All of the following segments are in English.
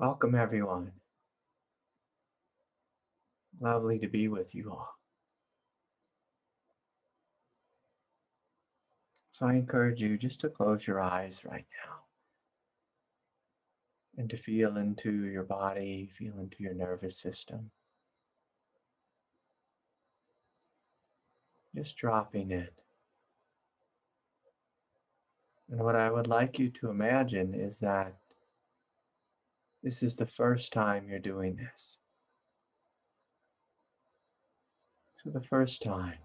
Welcome, everyone. Lovely to be with you all. So I encourage you just to close your eyes right now and to feel into your body, feel into your nervous system. Just dropping in. And what I would like you to imagine is that this is the first time you're doing this. So the first time.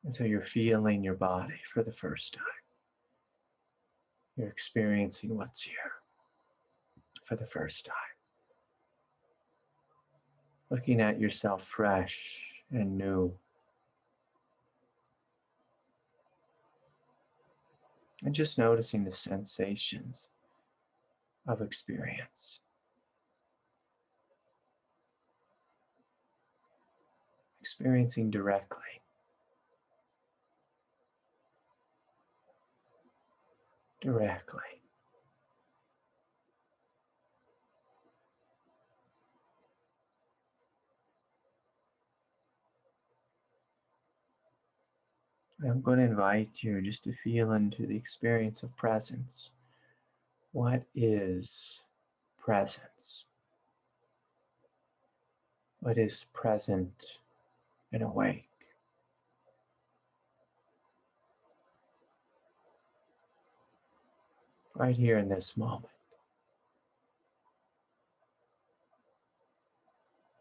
And so you're feeling your body for the first time. You're experiencing what's here for the first time. Looking at yourself fresh and new. And just noticing the sensations of experience. Experiencing directly. Directly. I'm going to invite you just to feel into the experience of presence. What is presence? What is present and awake? Right here in this moment.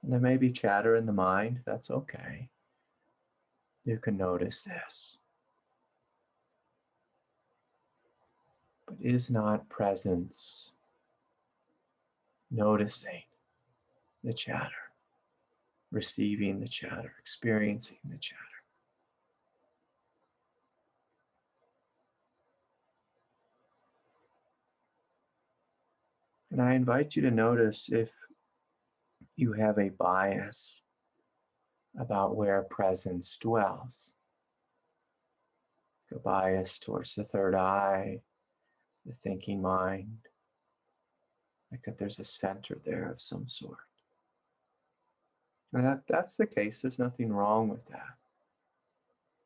And there may be chatter in the mind, that's okay. You can notice this. But is not presence noticing the chatter, receiving the chatter, experiencing the chatter? And I invite you to notice if you have a bias about where presence dwells. A bias towards the third eye, the thinking mind, like that there's a center there of some sort. And that's the case, there's nothing wrong with that.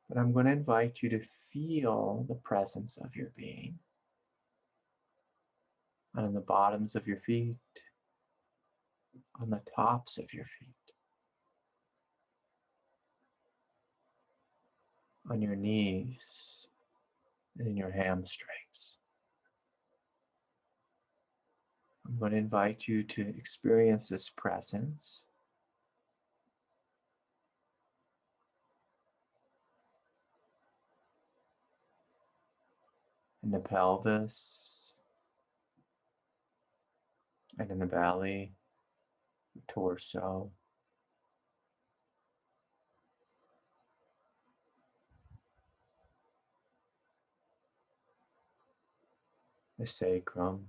But I'm going to invite you to feel the presence of your being on the bottoms of your feet, on the tops of your feet, on your knees, and in your hamstrings. I'm going to invite you to experience this presence in the pelvis and in the belly, the torso, the sacrum,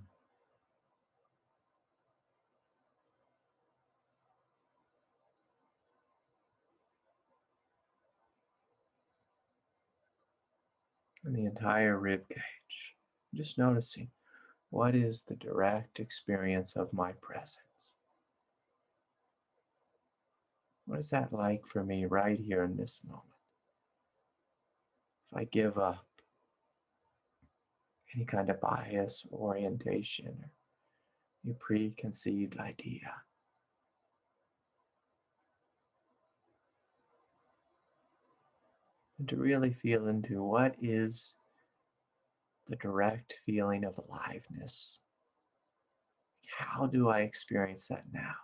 and the entire rib cage. Just noticing, what is the direct experience of my presence? What is that like for me right here in this moment? If I give up any kind of bias, orientation, or a preconceived idea, and to really feel into what is the direct feeling of aliveness. How do I experience that now?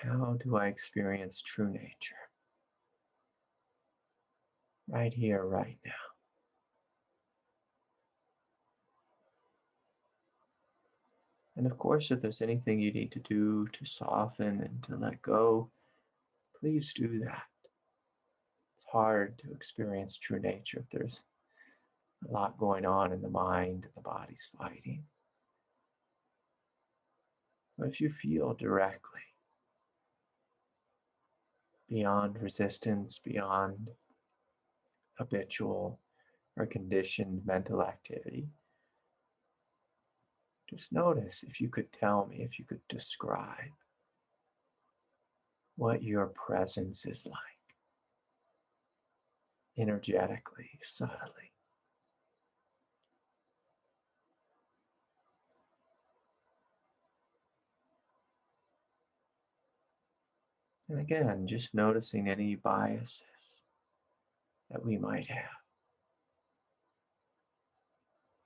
How do I experience true nature? Right here, right now. And of course, if there's anything you need to do to soften and to let go, please do that. It's hard to experience true nature if there's A lot going on in the mind, and the body's fighting. But if you feel directly, beyond resistance, beyond habitual or conditioned mental activity, just notice if you could tell me, if you could describe what your presence is like, energetically, subtly. And again, just noticing any biases that we might have.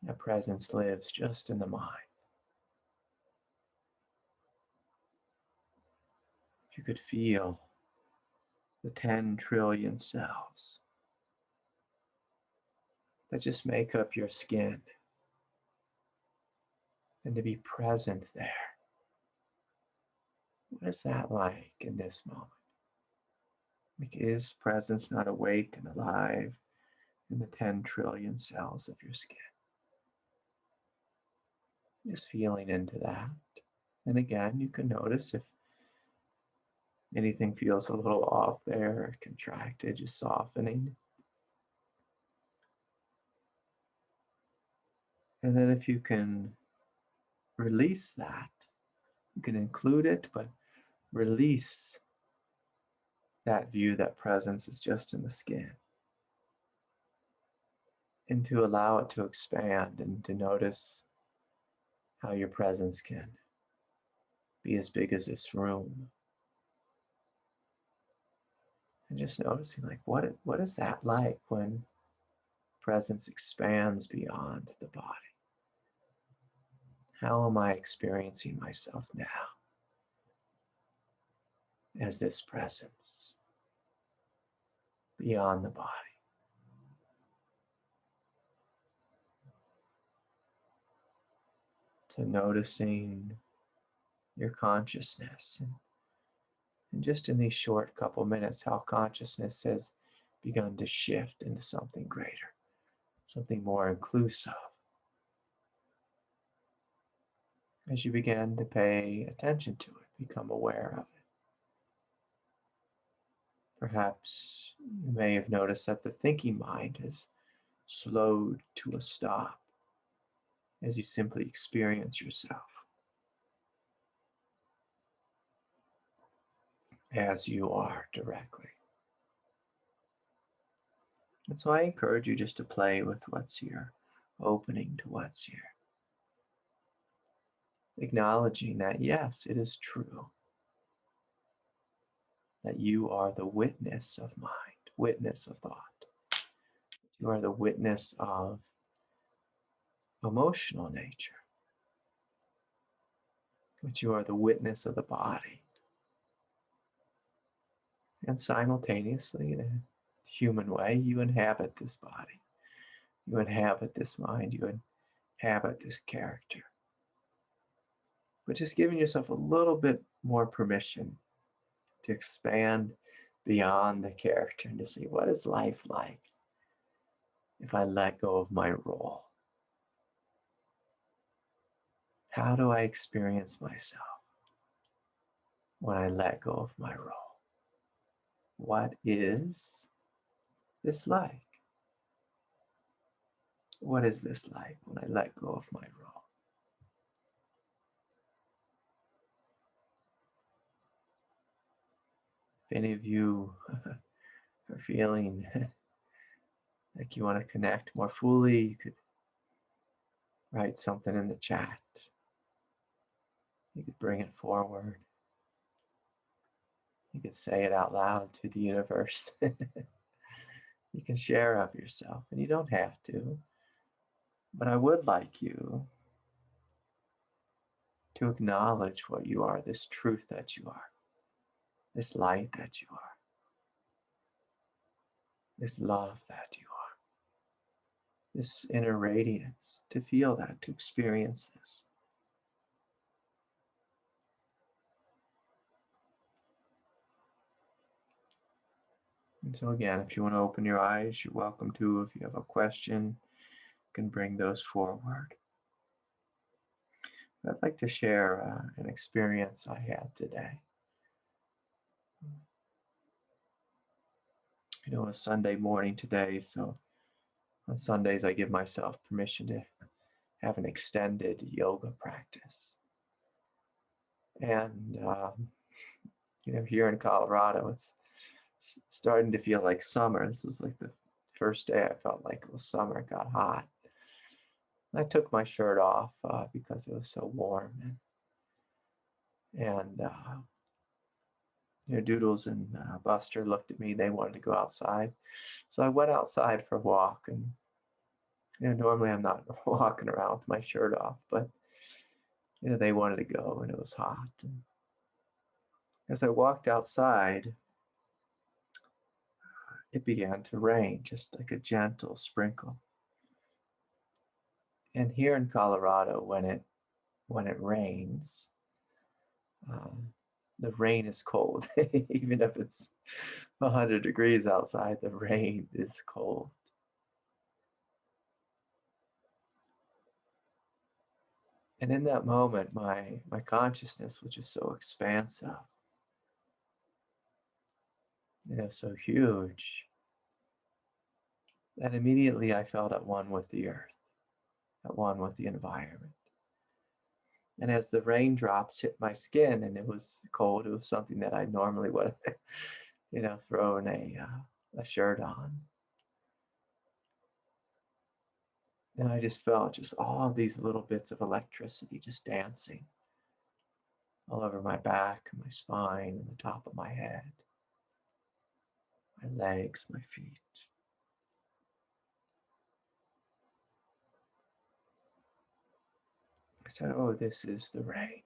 That presence lives just in the mind. If you could feel the 10 trillion cells that just make up your skin, and to be present there. What is that like in this moment? Like, is presence not awake and alive in the 10 trillion cells of your skin? Just feeling into that. And again, you can notice if anything feels a little off there, contracted, just softening. And then if you can release that, you can include it, but release that view that presence is just in the skin. And to allow it to expand and to notice how your presence can be as big as this room. And just noticing, like, what is that like when presence expands beyond the body? How am I experiencing myself now as this presence beyond the body? To noticing your consciousness, and just in these short couple minutes, how consciousness has begun to shift into something greater, something more inclusive. As you begin to pay attention to it, become aware of it. Perhaps you may have noticed that the thinking mind has slowed to a stop as you simply experience yourself as you are directly. And so I encourage you just to play with what's here, opening to what's here. Acknowledging that, yes, it is true that you are the witness of mind, witness of thought. You are the witness of emotional nature, but you are the witness of the body. And simultaneously, in a human way, you inhabit this body. You inhabit this mind. You inhabit this character. But just giving yourself a little bit more permission to expand beyond the character and to see, what is life like if I let go of my role? How do I experience myself when I let go of my role? What is this like? What is this like when I let go of my role? If any of you are feeling like you want to connect more fully, you could write something in the chat. You could bring it forward. You could say it out loud to the universe. You can share of yourself, and you don't have to. But I would like you to acknowledge what you are, this truth that you are, this light that you are, this love that you are, this inner radiance, to feel that, to experience this. And so again, if you want to open your eyes, you're welcome to. If you have a question, can bring those forward. I'd like to share an experience I had today. It was Sunday morning today, so on Sundays I give myself permission to have an extended yoga practice. And here in Colorado, it's starting to feel like summer. This was like the first day I felt like it was summer. It got hot. I took my shirt off because it was so warm. And Doodles and Buster looked at me. They wanted to go outside. So I went outside for a walk. And normally I'm not walking around with my shirt off, but they wanted to go and it was hot. And as I walked outside, it began to rain, just like a gentle sprinkle. And here in Colorado, when it rains, the rain is cold. Even if it's 100 degrees outside, the rain is cold. And in that moment, my consciousness was just so expansive, so huge, that immediately I felt at one with the earth, at one with the environment. And as the raindrops hit my skin and it was cold, it was something that I normally would have, thrown a shirt on. And I just felt just all of these little bits of electricity just dancing all over my back, my spine, and the top of my head, my legs, my feet. I said, oh, this is the rain.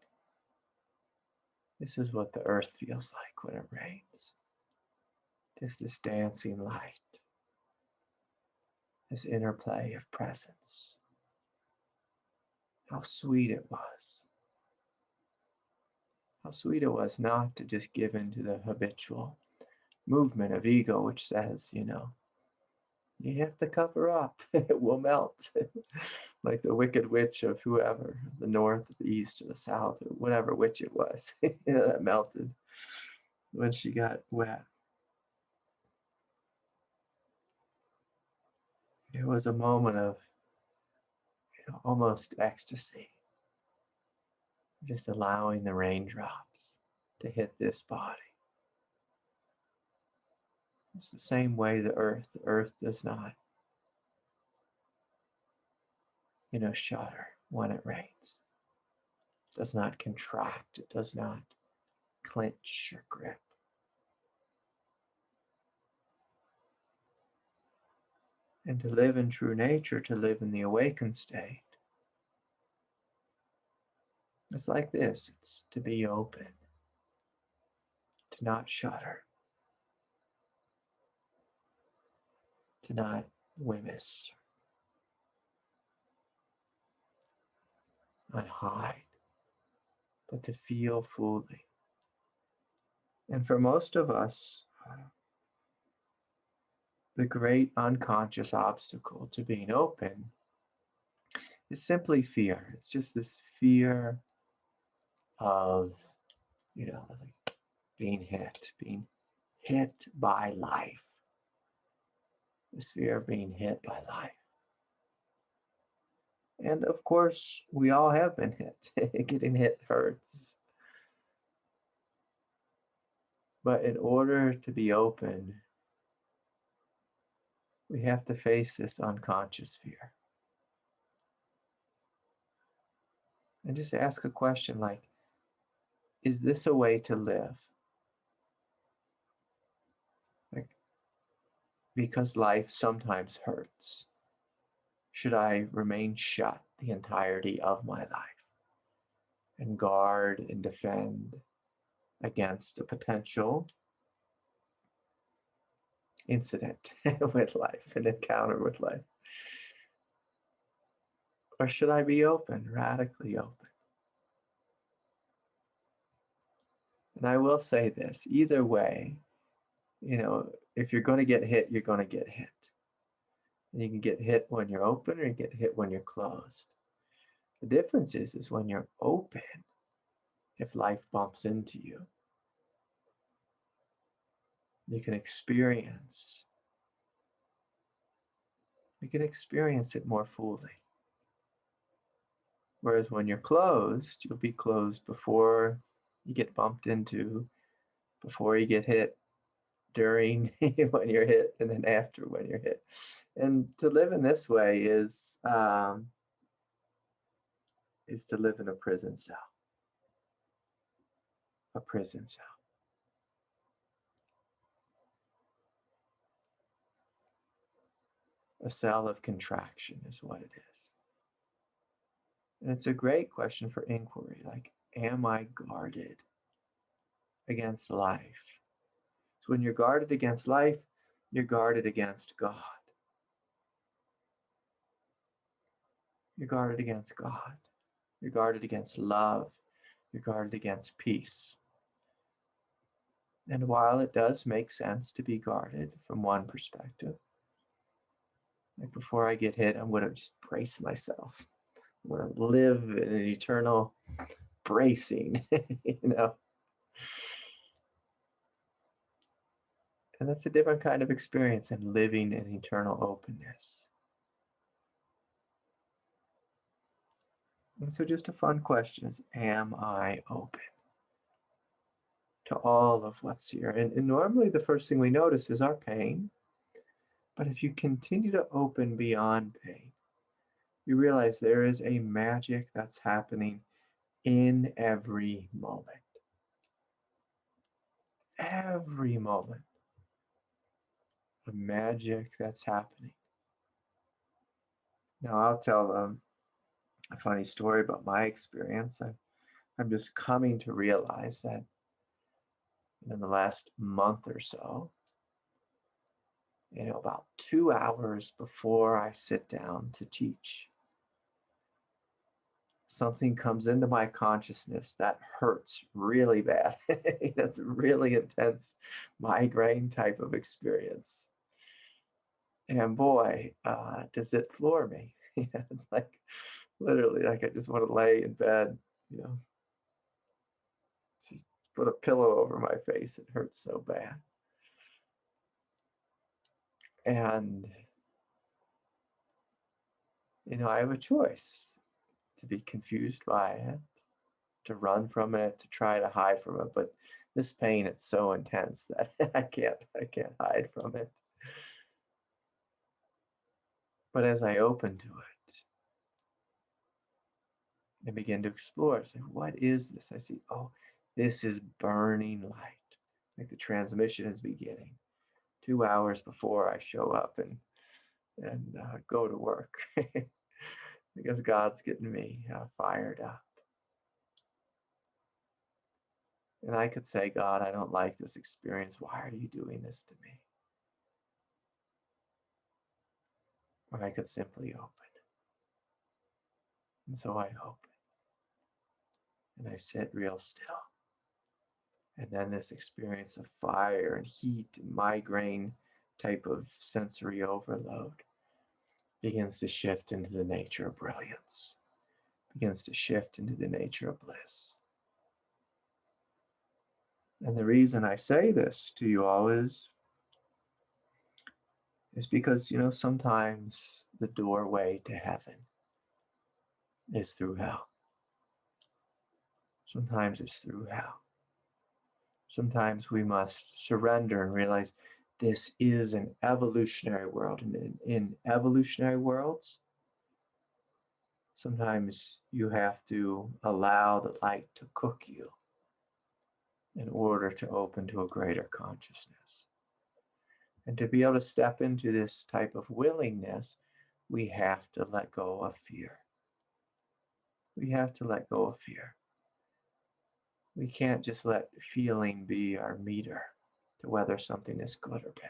This is what the earth feels like when it rains. Just this dancing light, this interplay of presence. How sweet it was. How sweet it was not to just give in to the habitual movement of ego, which says, you have to cover up, it will melt. Like the wicked witch of whoever, the north, the east, or the south, or whatever witch it was, that melted when she got wet. It was a moment of almost ecstasy, just allowing the raindrops to hit this body. It's the same way the earth does not, shudder when it rains. It does not contract, it does not clench or grip. And to live in true nature, to live in the awakened state, it's like this. It's to be open, to not shudder, to not wince, not hide, but to feel fully. And for most of us, the great unconscious obstacle to being open is simply fear. It's just this fear of, being hit by life. This fear of being hit by life. And of course, we all have been hit. Getting hit hurts. But in order to be open, we have to face this unconscious fear. And just ask a question like, is this a way to live? Like, because life sometimes hurts, should I remain shut the entirety of my life and guard and defend against a potential incident with life, an encounter with life? Or should I be open, radically open? And I will say this, either way, if you're going to get hit, you're going to get hit. And you can get hit when you're open or you get hit when you're closed. The difference is when you're open, if life bumps into you, you can experience it more fully. Whereas when you're closed, you'll be closed before you get bumped into, before you get hit, during when you're hit, and then after when you're hit. And to live in this way is to live in a prison cell. A prison cell. A cell of contraction is what it is. And it's a great question for inquiry. Like, am I guarded against life? So when you're guarded against life, you're guarded against God. You're guarded against God. You're guarded against love. You're guarded against peace. And while it does make sense to be guarded from one perspective, like before I get hit, I'm going to just brace myself. I'm going to live in an eternal bracing, you know. And that's a different kind of experience than living in eternal openness. And so just a fun question is, am I open to all of what's here? And normally the first thing we notice is our pain. But if you continue to open beyond pain, you realize there is a magic that's happening in every moment. Every moment. A magic that's happening. Now I'll tell a funny story about my experience. I'm just coming to realize that in the last month or so, about 2 hours before I sit down to teach, something comes into my consciousness that hurts really bad. That's a really intense migraine type of experience. And boy, does it floor me. It's like literally like I just want to lay in bed, just put a pillow over my face. It hurts so bad. And, I have a choice to be confused by it, to run from it, to try to hide from it. But this pain, it's so intense that I can't hide from it. But as I open to it, I begin to explore. I say, what is this? I see, oh, this is burning light. Like the transmission is beginning 2 hours before I show up and go to work. Because God's getting me fired up. And I could say, God, I don't like this experience. Why are you doing this to me? Or I could simply open. And so I open. And I sit real still. And then this experience of fire and heat and migraine type of sensory overload begins to shift into the nature of brilliance, begins to shift into the nature of bliss. And the reason I say this to you all is because, sometimes the doorway to heaven is through hell. Sometimes it's through hell. Sometimes we must surrender and realize this is an evolutionary world. And in evolutionary worlds, sometimes you have to allow the light to cook you in order to open to a greater consciousness. And to be able to step into this type of willingness, we have to let go of fear. We have to let go of fear. We can't just let feeling be our meter to whether something is good or bad.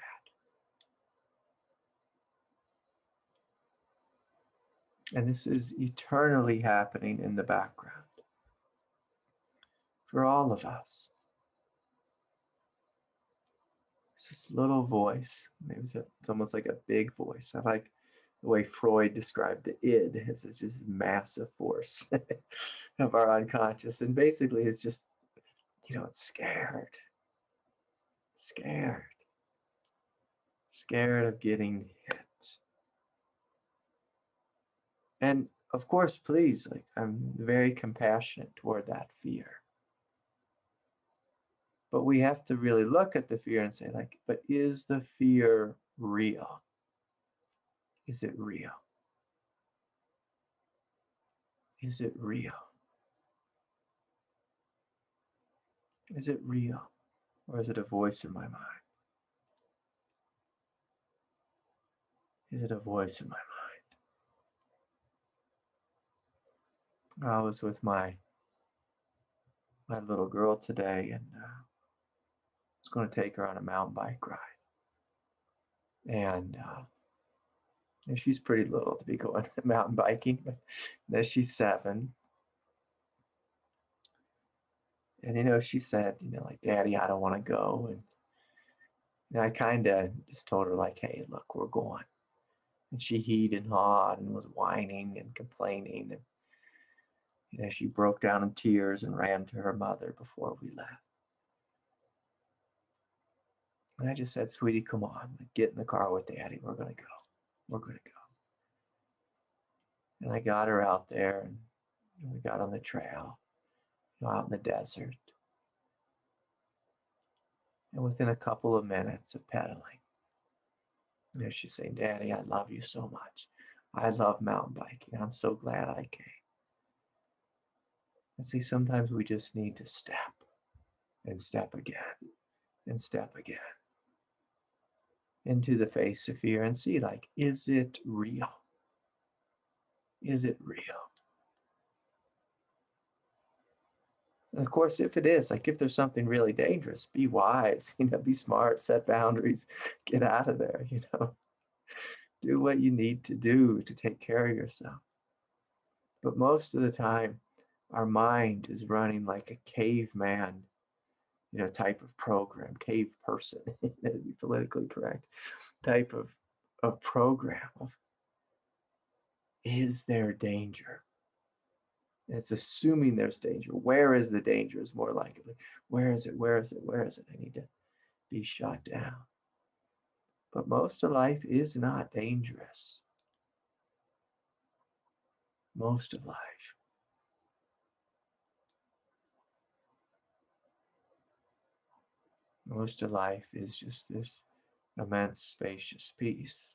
And this is eternally happening in the background for all of us. It's this little voice. Maybe it's almost like a big voice. I like the way Freud described the id as this just massive force of our unconscious. And basically it's just, it's scared, scared, scared of getting hit. And of course, please, like, I'm very compassionate toward that fear. But we have to really look at the fear and say, like, but is the fear real? Is it real? Is it real? Is it real? Or is it a voice in my mind? Is it a voice in my mind? I was with my little girl today, and I was going to take her on a mountain bike ride. And she's pretty little to be going mountain biking, but she's 7. And she said, like, Daddy, I don't want to go. And I kind of just told her, like, hey, look, we're going. And she heed and hawed and was whining and complaining. And she broke down in tears and ran to her mother before we left. And I just said, sweetie, come on, get in the car with Daddy. We're going to go. We're going to go. And I got her out there, and we got on the trail, out in the desert. And within a couple of minutes of pedaling, she's saying, Daddy, I love you so much. I love mountain biking. I'm so glad I came. And see, sometimes we just need to step and step again and step again into the face of fear and see, like, is it real? Is it real? And of course, if it is, like, if there's something really dangerous, be wise, be smart, set boundaries, get out of there, do what you need to do to take care of yourself. But most of the time, our mind is running like a caveman, type of program, cave person, to be politically correct, type of program of, is there danger? And it's assuming there's danger. Where is the danger is more likely. Where is it? Where is it? Where is it? I need to be shot down. But most of life is not dangerous. Most of life. Most of life is just this immense, spacious peace.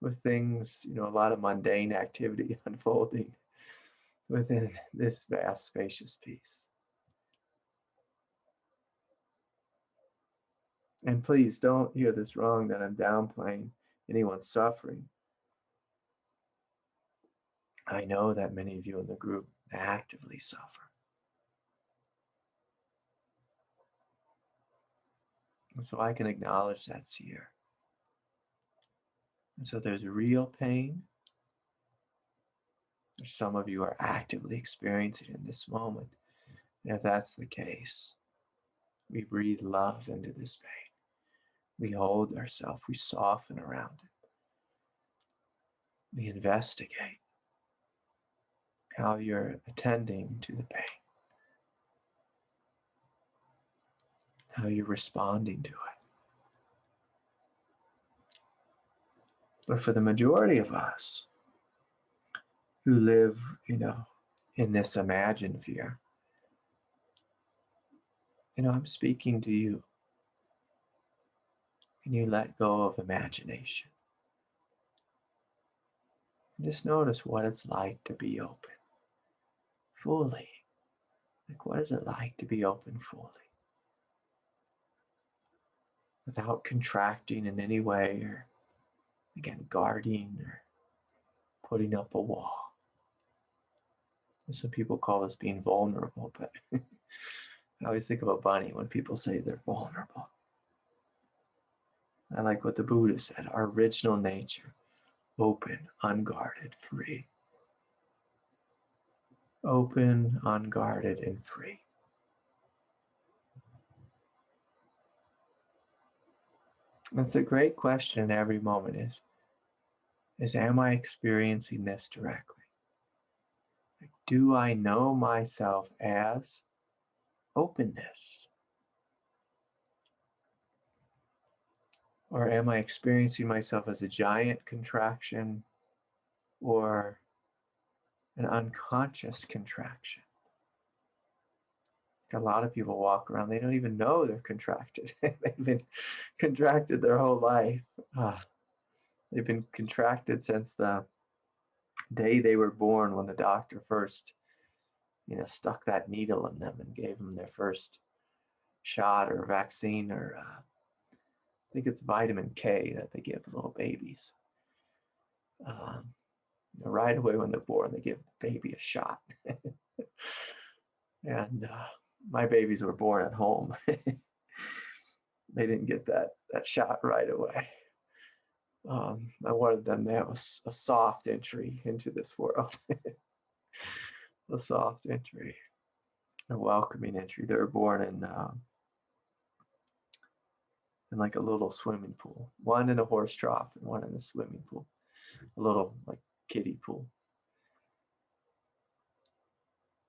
With things, a lot of mundane activity unfolding within this vast, spacious peace. And please don't hear this wrong, that I'm downplaying anyone's suffering. I know that many of you in the group actively suffer. And so I can acknowledge that's here. And so there's real pain. Some of you are actively experiencing it in this moment. And if that's the case, we breathe love into this pain. We hold ourselves, we soften around it. We investigate how you're attending to the pain, how you're responding to it. But for the majority of us who live, in this imagined fear, I'm speaking to you. Can you let go of imagination? Just notice what it's like to be open fully. Like, what is it like to be open fully? Without contracting in any way, or, again, guarding or putting up a wall. Some people call this being vulnerable, but I always think of a bunny when people say they're vulnerable. I like what the Buddha said, our original nature, open, unguarded, free. Open, unguarded, and free. That's a great question in every moment is, is, am I experiencing this directly? Like, do I know myself as openness? Or am I experiencing myself as a giant contraction or an unconscious contraction? A lot of people walk around, they don't even know they're contracted. They've been contracted their whole life. They've been contracted since the day they were born, when the doctor first, stuck that needle in them and gave them their first shot or vaccine, or I think it's vitamin K that they give little babies. Right away when they're born, they give the baby a shot. And my babies were born at home. They didn't get that shot right away. I wanted them to have a soft entry into this world. A soft entry, a welcoming entry. They were born in like a little swimming pool. One in a horse trough and one in a swimming pool. A little like kiddie pool.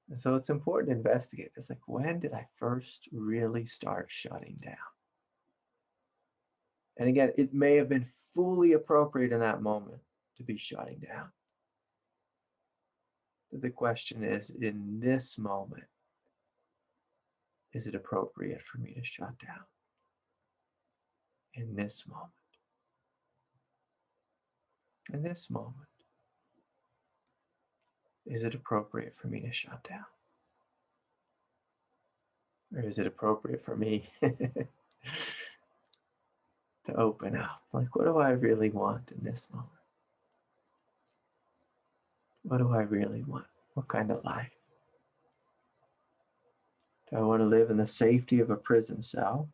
And so it's important to investigate. It's like, when did I first really start shutting down? And again, it may have been fully appropriate in that moment to be shutting down. But the question is, in this moment, is it appropriate for me to shut down? In this moment. In this moment, is it appropriate for me to shut down? Or is it appropriate for me to open up? Like, what do I really want in this moment? What do I really want? What kind of life? Do I want to live in the safety of a prison cell?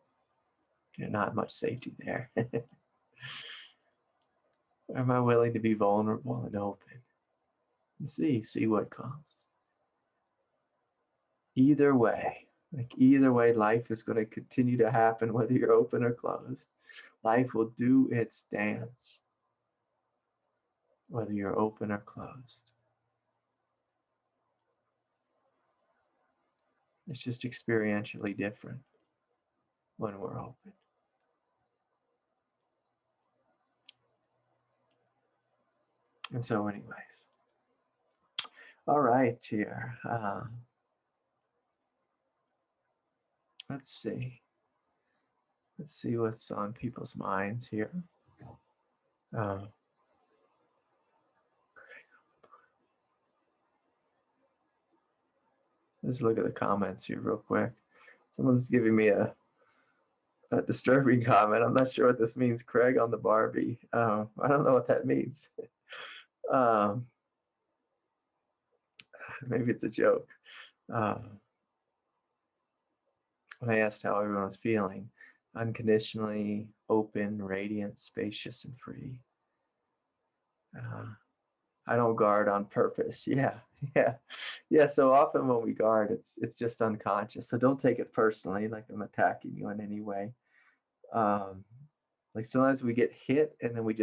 There's not much safety there. Or am I willing to be vulnerable and open and see what comes? Either way, life is going to continue to happen whether you're open or closed. Life will do its dance whether you're open or closed. It's just experientially different when we're open. And so anyways, all right, here. Let's see what's on people's minds here. Let's look at the comments here real quick. Someone's giving me a disturbing comment. I'm not sure what this means. Craig on the Barbie. I don't know what that means. Maybe it's a joke. When I asked how everyone was feeling, unconditionally open, radiant, spacious, and free. I don't guard on purpose. Yeah. So often when we guard, it's just unconscious. So don't take it personally, like I'm attacking you in any way. Like sometimes we get hit and then we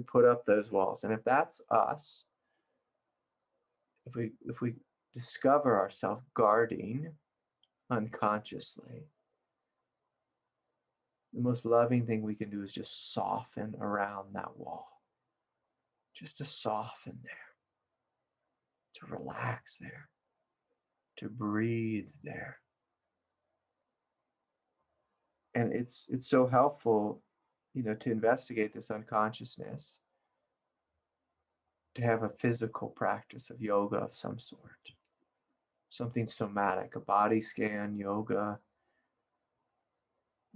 put up those walls. And if that's us, if we discover ourselves guarding unconsciously, the most loving thing we can do is just soften around that wall. Just to soften there, to relax there, to breathe there. And it's so helpful, to investigate this unconsciousness, to have a physical practice of yoga of some sort, something somatic, a body scan, yoga.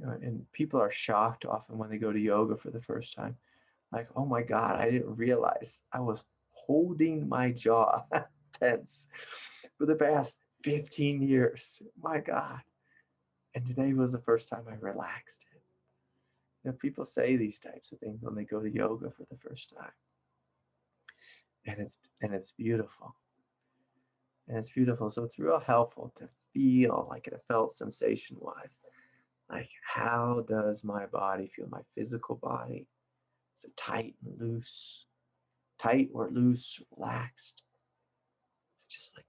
And people are shocked often when they go to yoga for the first time. Like, oh my God, I didn't realize I was holding my jaw tense for the past 15 years. My God. And today was the first time I relaxed it. People say these types of things when they go to yoga for the first time. And it's beautiful. And it's beautiful. So it's real helpful to feel like it felt sensation-wise. Like, how does my body feel, my physical body, Is it tight and loose? Tight or loose, relaxed? It's just like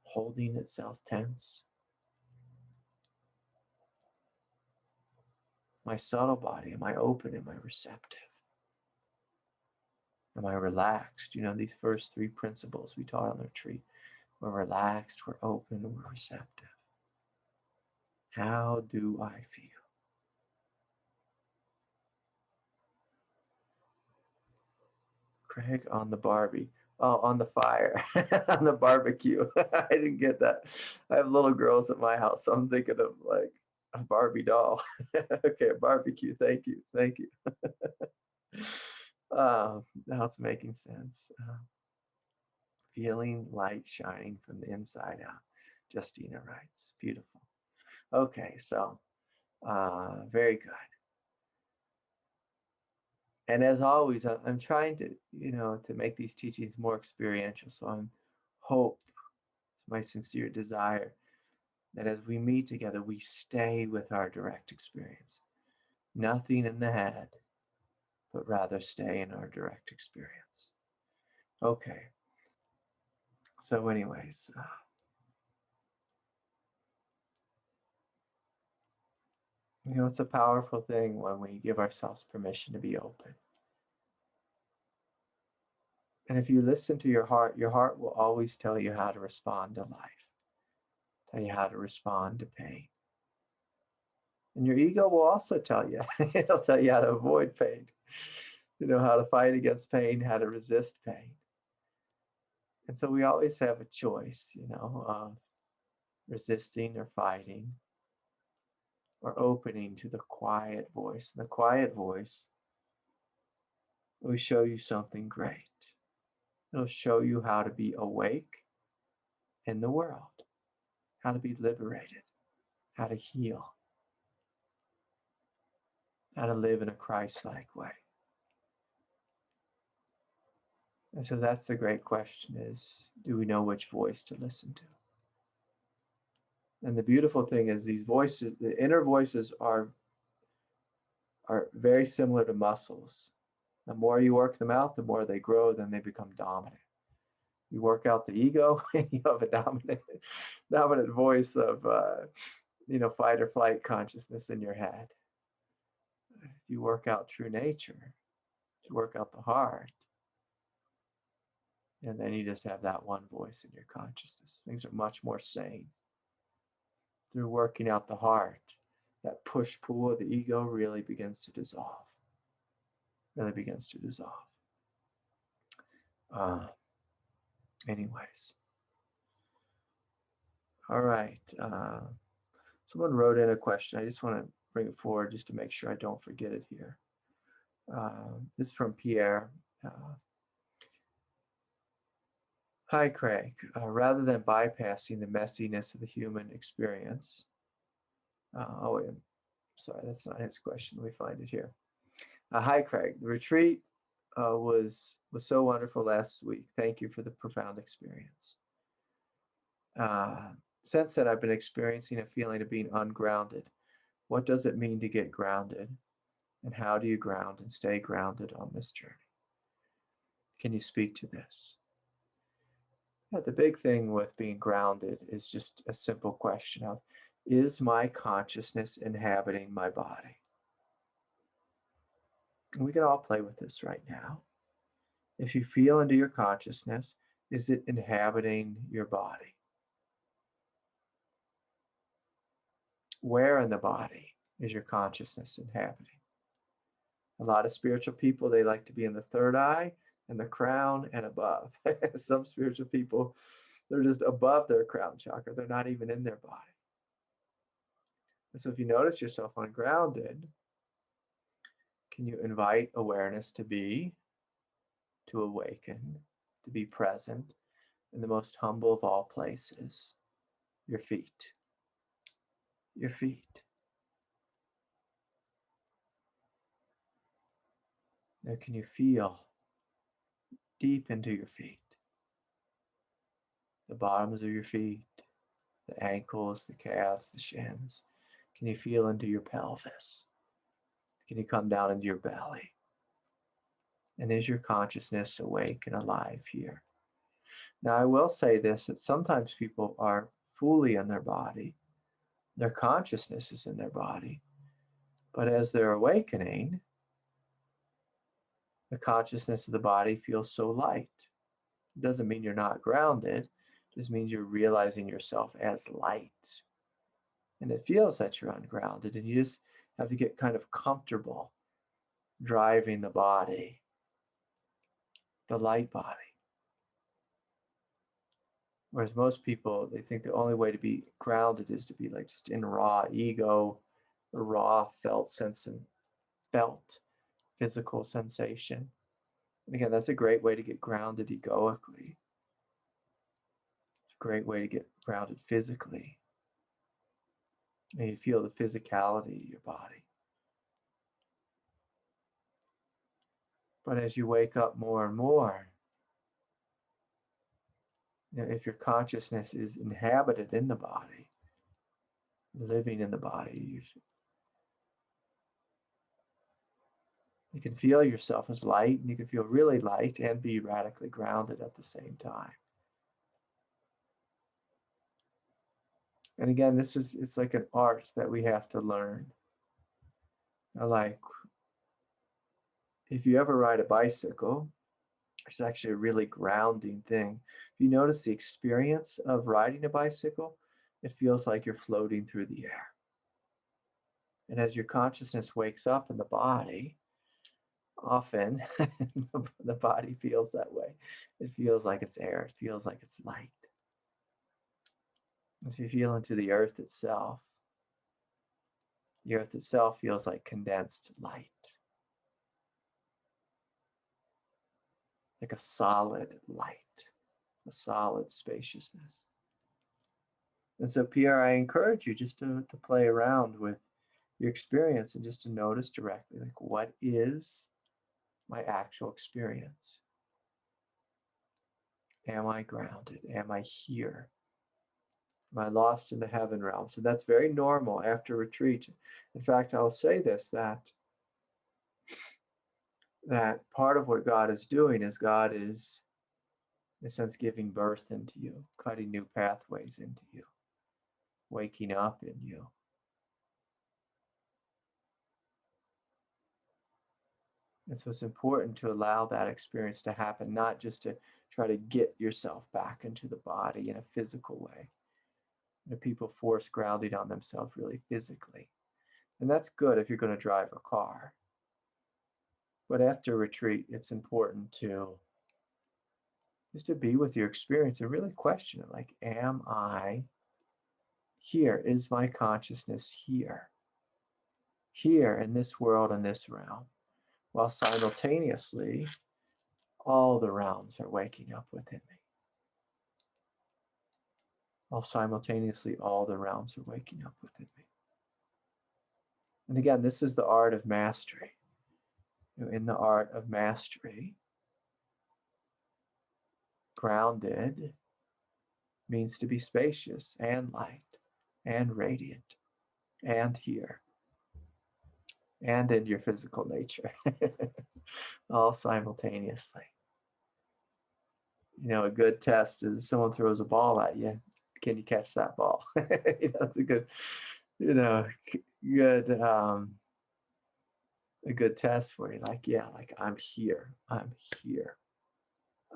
holding itself tense. My subtle body, am I open? Am I receptive? Am I relaxed? You know, these first three principles we taught on the retreat. We're relaxed, we're open, we're receptive. How do I feel? Craig, on the Barbie. Oh, on the fire, on the barbecue. I didn't get that. I have little girls at my house, so I'm thinking of like a Barbie doll. Okay, barbecue. Thank you. Thank you. Now it's making sense. Feeling light shining from the inside out. Justina writes. Beautiful. Okay, so very good. And as always, I'm trying to, to make these teachings more experiential. So I'm hope, it's my sincere desire that as we meet together, we stay with our direct experience. Nothing in the head, but rather stay in our direct experience. Okay. So anyways, it's a powerful thing when we give ourselves permission to be open. And if you listen to your heart will always tell you how to respond to life, tell you how to respond to pain. And your ego will also tell you, it'll tell you how to avoid pain, how to fight against pain, how to resist pain. And so we always have a choice, of resisting or fighting or opening to the quiet voice. And the quiet voice will show you something great. It'll show you how to be awake in the world, how to be liberated, how to heal, how to live in a Christ-like way. And so that's the great question is, do we know which voice to listen to? And the beautiful thing is these voices, the inner voices are very similar to muscles. The more you work them out, the more they grow, then they become dominant. You work out the ego, you have a dominant voice of, fight or flight consciousness in your head. If you work out true nature, you work out the heart, and then you just have that one voice in your consciousness. Things are much more sane. Through working out the heart, that push-pull of the ego really begins to dissolve. Anyways. All right. Someone wrote in a question. I just want to bring it forward just to make sure I don't forget it here. This is from Pierre. Hi, Craig. Rather than bypassing the messiness of the human experience. Sorry, that's not his question. Let me find it here. Hi, Craig. The retreat was so wonderful last week. Thank you for the profound experience. Since then, I've been experiencing a feeling of being ungrounded. What does it mean to get grounded? And how do you ground and stay grounded on this journey? Can you speak to this? Yeah, the big thing with being grounded is just a simple question of, is my consciousness inhabiting my body? And we can all play with this right now. If you feel into your consciousness, is it inhabiting your body? Where in the body is your consciousness inhabiting? A lot of spiritual people, they like to be in the third eye and the crown and above. Some spiritual people, they're just above their crown chakra. They're not even in their body. And so if you notice yourself ungrounded, can you invite awareness to awaken, to be present in the most humble of all places, your feet. Your feet. Now can you feel deep into your feet? The bottoms of your feet, the ankles, the calves, the shins. Can you feel into your pelvis? Can you come down into your belly? And is your consciousness awake and alive here? Now, I will say this, that sometimes people are fully in their body. Their consciousness is in their body. But as they're awakening, the consciousness of the body feels so light. It doesn't mean you're not grounded. It just means you're realizing yourself as light. And it feels that you're ungrounded, and you just have to get kind of comfortable driving the body, the light body. Whereas most people, they think the only way to be grounded is to be like just in raw ego, or raw felt physical sensation. And again, that's a great way to get grounded egoically. It's a great way to get grounded physically. And you feel the physicality of your body. But as you wake up more and more, if your consciousness is inhabited in the body, living in the body, you can feel yourself as light, and you can feel really light and be radically grounded at the same time. And again, it's like an art that we have to learn. Like, if you ever ride a bicycle, it's actually a really grounding thing. If you notice the experience of riding a bicycle, it feels like you're floating through the air. And as your consciousness wakes up in the body, often the body feels that way. It feels like it's air. It feels like it's light. If you feel into the earth itself feels like condensed light. Like a solid light, a solid spaciousness. And so, Pierre, I encourage you just to play around with your experience and just to notice directly, like, what is my actual experience? Am I grounded? Am I here? Am I lost in the heaven realm? So that's very normal after retreat. In fact, I'll say this, that part of what God is doing is God is, in a sense, giving birth into you, cutting new pathways into you, waking up in you. And so it's important to allow that experience to happen, not just to try to get yourself back into the body in a physical way. People force grounding on themselves really physically. And that's good if you're going to drive a car. But after retreat, it's important just to be with your experience and really question it. Like, am I here? Is my consciousness here? Here in this world, in this realm? While simultaneously, all the realms are waking up within me. While simultaneously, all the realms are waking up within me. And again, this is the art of mastery. In the art of mastery, grounded means to be spacious and light and radiant and here and in your physical nature, all simultaneously. A good test is someone throws a ball at you. Can you catch that ball? That's a good, a good test for you. Like, yeah, like I'm here. I'm here.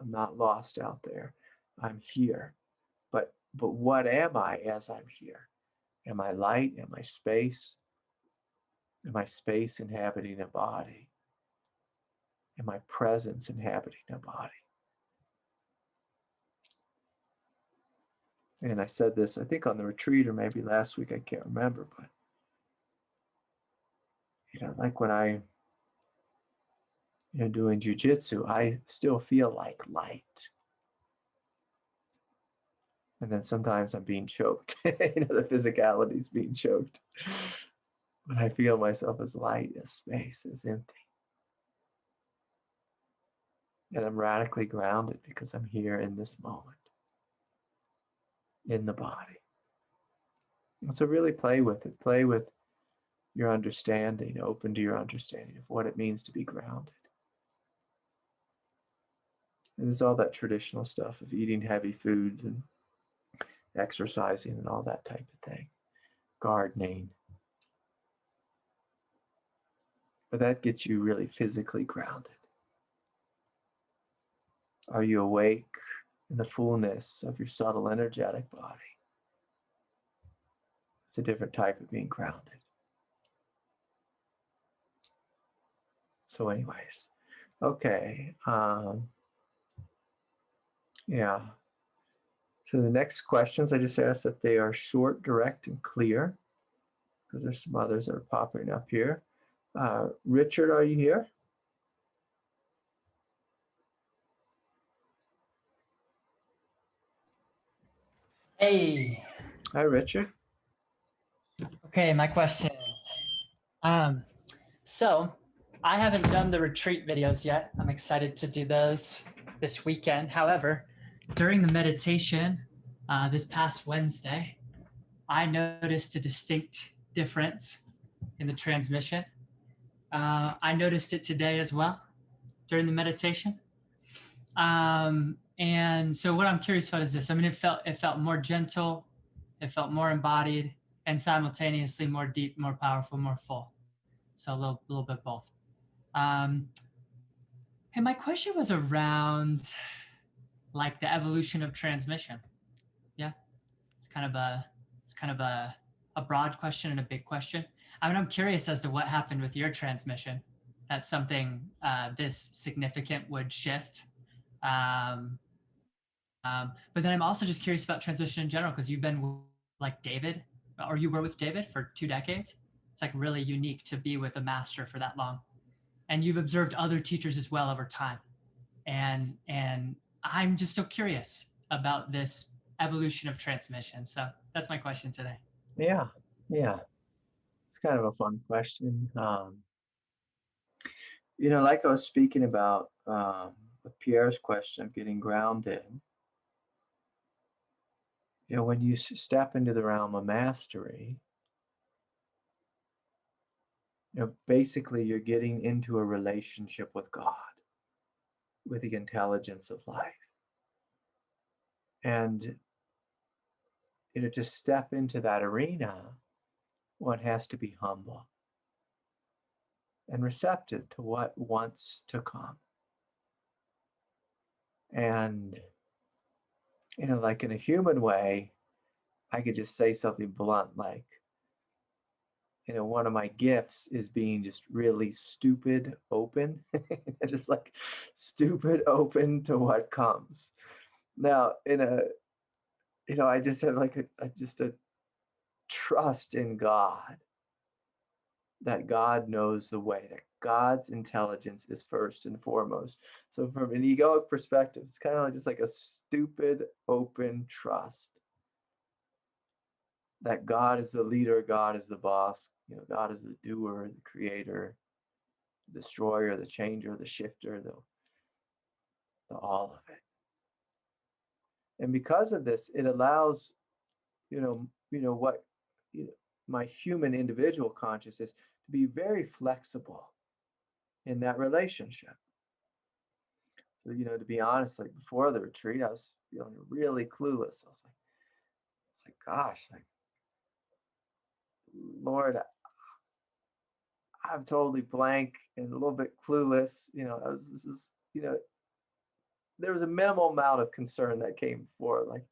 I'm not lost out there. I'm here. But what am I as I'm here? Am I light? Am I space? Am I space inhabiting a body? Am I presence inhabiting a body? And I said this, I think on the retreat or maybe last week, I can't remember, but like when I doing jujitsu, I still feel like light. And then sometimes I'm being choked. The physicality is being choked. But I feel myself as light, as space, as empty. And I'm radically grounded because I'm here in this moment, in the body. And so really play with it. Play with your understanding, open to your understanding of what it means to be grounded. And there's all that traditional stuff of eating heavy foods and exercising and all that type of thing, gardening. But that gets you really physically grounded. Are you awake in the fullness of your subtle energetic body? It's a different type of being grounded. So anyways, okay. Yeah. So the next questions, I just ask that they are short, direct, and clear, because there's some others that are popping up here. Richard, are you here? Hey. Hi, Richard. Okay, my question. So I haven't done the retreat videos yet. I'm excited to do those this weekend. However, during the meditation this past Wednesday, I noticed a distinct difference in the transmission. I noticed it today as well during the meditation. And so what I'm curious about is this. I mean, it felt more gentle, it felt more embodied, and simultaneously more deep, more powerful, more full. So a little bit both. And my question was around like the evolution of transmission. Yeah, it's kind of a broad question and a big question. I mean, I'm curious as to what happened with your transmission. That something this significant would shift. Um, but then I'm also just curious about transmission in general because you've been like David, or you were with David for 2 decades. It's like really unique to be with a master for that long, and you've observed other teachers as well over time. And I'm just so curious about this evolution of transmission. So that's my question today. Yeah, yeah. It's kind of a fun question. Like I was speaking about with Pierre's question of getting grounded, when you step into the realm of mastery, basically you're getting into a relationship with God, with the intelligence of life. And, to step into that arena, one has to be humble and receptive to what wants to come. And, like in a human way, I could just say something blunt like, one of my gifts is being just really stupid open, just like stupid open to what comes. Now, I just have like just a trust in God, that God knows the way, that God's intelligence is first and foremost. So from an egoic perspective, it's kind of like just like a stupid open trust that God is the leader, God is the boss, God is the doer, the creator, the destroyer, the changer, the shifter, the all of it. And because of this, it allows, what my human individual consciousness to be very flexible in that relationship. So, to be honest, like before the retreat, I was feeling really clueless. I was like, gosh, like, Lord, I'm totally blank and a little bit clueless. I was just, there was a minimal amount of concern that came before, like,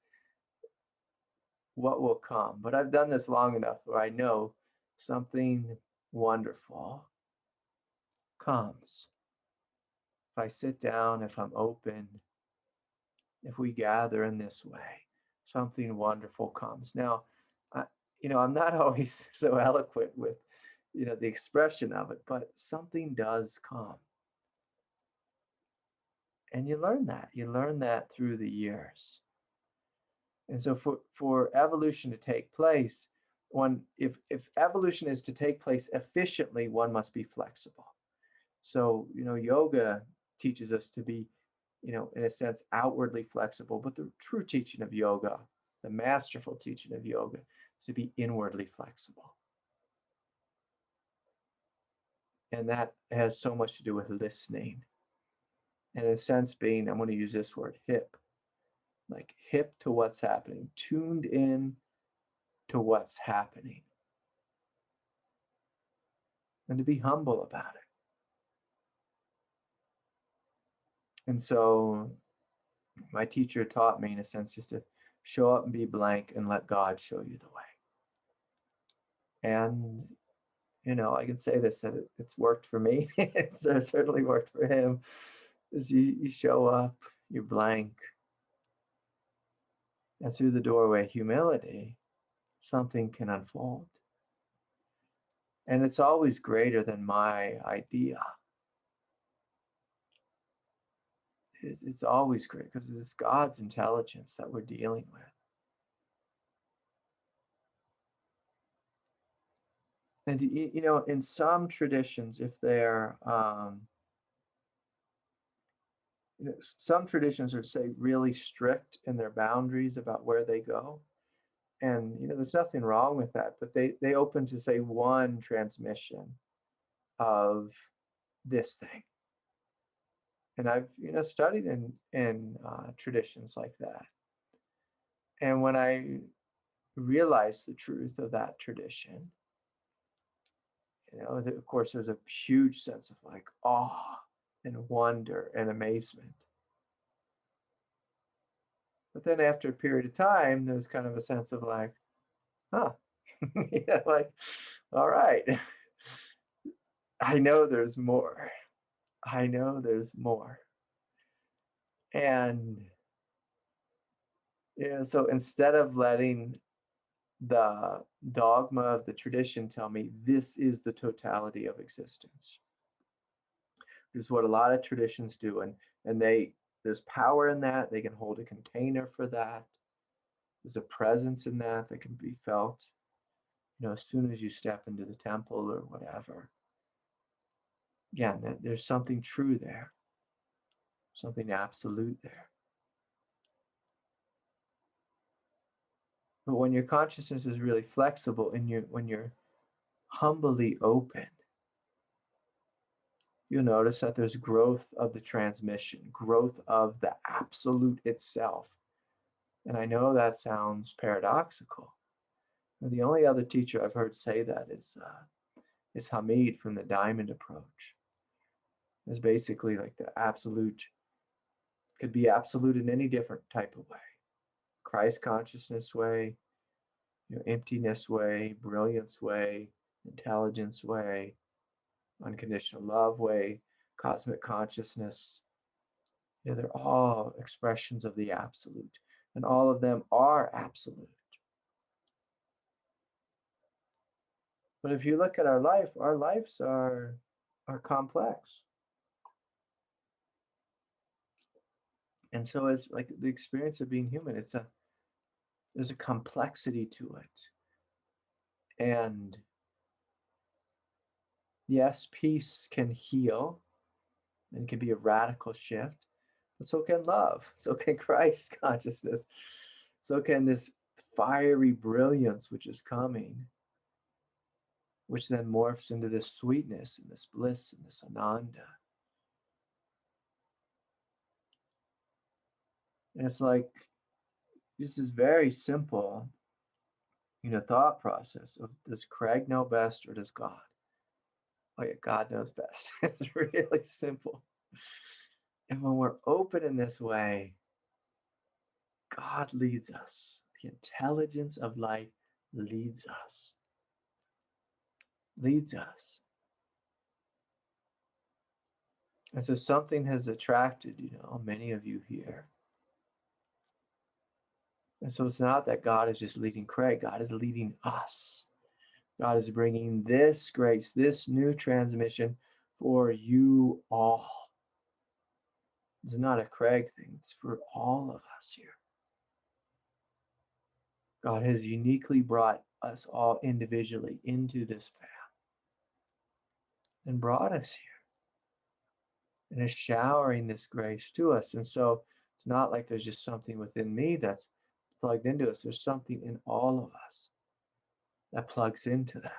what will come. But I've done this long enough where I know something wonderful comes. If I sit down, if I'm open, if we gather in this way, something wonderful comes. Now, I'm not always so eloquent with, the expression of it, but something does come. And you learn that. You learn that through the years. And so for evolution to take place, if evolution is to take place efficiently, one must be flexible. So, yoga teaches us to be, in a sense, outwardly flexible, but the true teaching of yoga, the masterful teaching of yoga, is to be inwardly flexible. And that has so much to do with listening in a sense being, I'm going to use this word, hip, like hip to what's happening, tuned in to what's happening, and to be humble about it. And so my teacher taught me, in a sense, just to show up and be blank and let God show you the way. And, I can say this, that it's worked for me. It's certainly worked for him. Is you show up, you're blank, and through the doorway of humility, something can unfold. And it's always greater than my idea. It's always great because it's God's intelligence that we're dealing with. And, in some traditions, if they're, some traditions are, say, really strict in their boundaries about where they go. And, there's nothing wrong with that, but they open to, say, one transmission of this thing. And I've, studied in traditions like that. And when I realized the truth of that tradition, of course, there's a huge sense of like awe and wonder and amazement. But then after a period of time, there's kind of a sense of like, huh, like, all right, I know there's more. I know there's more. And, so instead of letting the dogma of the tradition tell me this is the totality of existence, which is what a lot of traditions do. And there's power in that. They can hold a container for that. There's a presence in that can be felt, as soon as you step into the temple or whatever. Again, there's something true there, something absolute there. But when your consciousness is really flexible and when you're humbly open, you'll notice that there's growth of the transmission, growth of the absolute itself. And I know that sounds paradoxical. The only other teacher I've heard say that is Hamid from the Diamond Approach. It's basically like the absolute could be absolute in any different type of way. Christ consciousness way, emptiness way, brilliance way, intelligence way, unconditional love way, cosmic consciousness. They're all expressions of the absolute, and all of them are absolute. But if you look at our lives are complex. And so it's like the experience of being human, there's a complexity to it. And yes, peace can heal and can be a radical shift, but so can love. So can Christ consciousness. So can this fiery brilliance which is coming, which then morphs into this sweetness and this bliss and this ananda. And it's like, this is very simple, thought process of, does Craig know best or does God? Oh yeah, God knows best. It's really simple. And when we're open in this way, God leads us. The intelligence of life leads us. Leads us. And so something has attracted, many of you here. And so it's not that God is just leading Craig, God is leading us. God is bringing this grace, this new transmission for you all. It's not a Craig thing, it's for all of us here. God has uniquely brought us all individually into this path and brought us here and is showering this grace to us. And so it's not like there's just something within me that's plugged into us. There's something in all of us that plugs into that.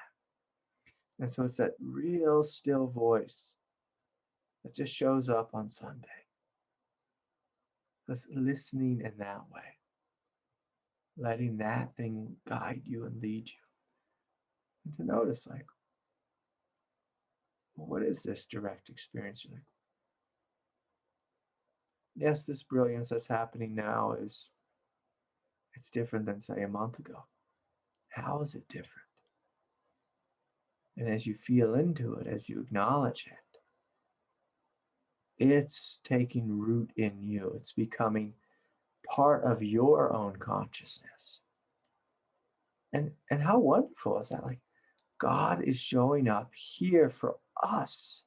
And so it's that real still voice that just shows up on Sunday. But listening in that way, letting that thing guide you and lead you. And to notice, like, well, what is this direct experience? You're like, yes, this brilliance that's happening now it's different than, say, a month ago. How is it different? And as you feel into it, as you acknowledge it, it's taking root in you. It's becoming part of your own consciousness. And how wonderful is that? Like, God is showing up here for us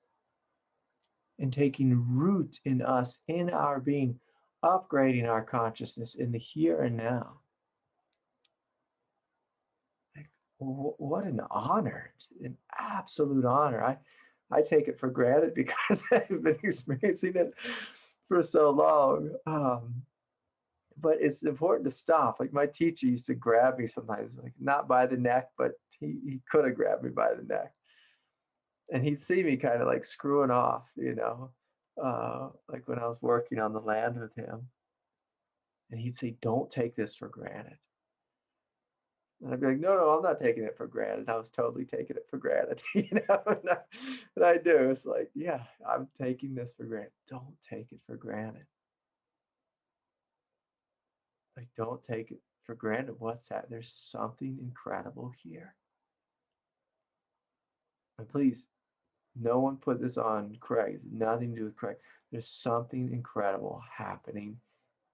and taking root in us, in our being, upgrading our consciousness in the here and now. Like, what an honor, an absolute honor. I take it for granted because I've been experiencing it for so long. But it's important to stop. Like, my teacher used to grab me sometimes, like not by the neck, but he could have grabbed me by the neck. And he'd see me kind of like screwing off, like when I was working on the land with him. And he'd say, don't take this for granted. And I'd be like, no, I'm not taking it for granted. I was totally taking it for granted, and I do. It's like, yeah, I'm taking this for granted. Don't take it for granted. Like, don't take it for granted. What's that? There's something incredible here. And please, no one put this on Craig. It's nothing to do with Craig. There's something incredible happening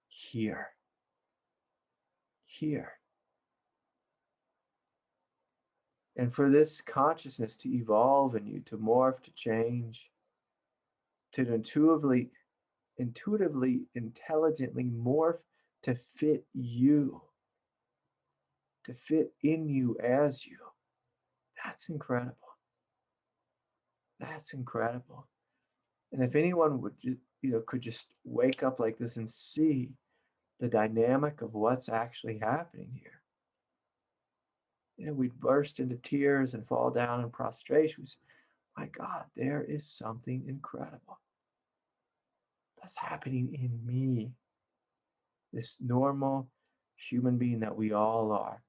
here. Here. And for this consciousness to evolve in you, to morph, to change, to intuitively, intelligently morph to fit you, to fit in you as you. That's incredible. That's incredible. And if anyone would, could just wake up like this and see the dynamic of what's actually happening here, we'd burst into tears and fall down in prostration. My God, there is something incredible that's happening in me. This normal human being that we all are.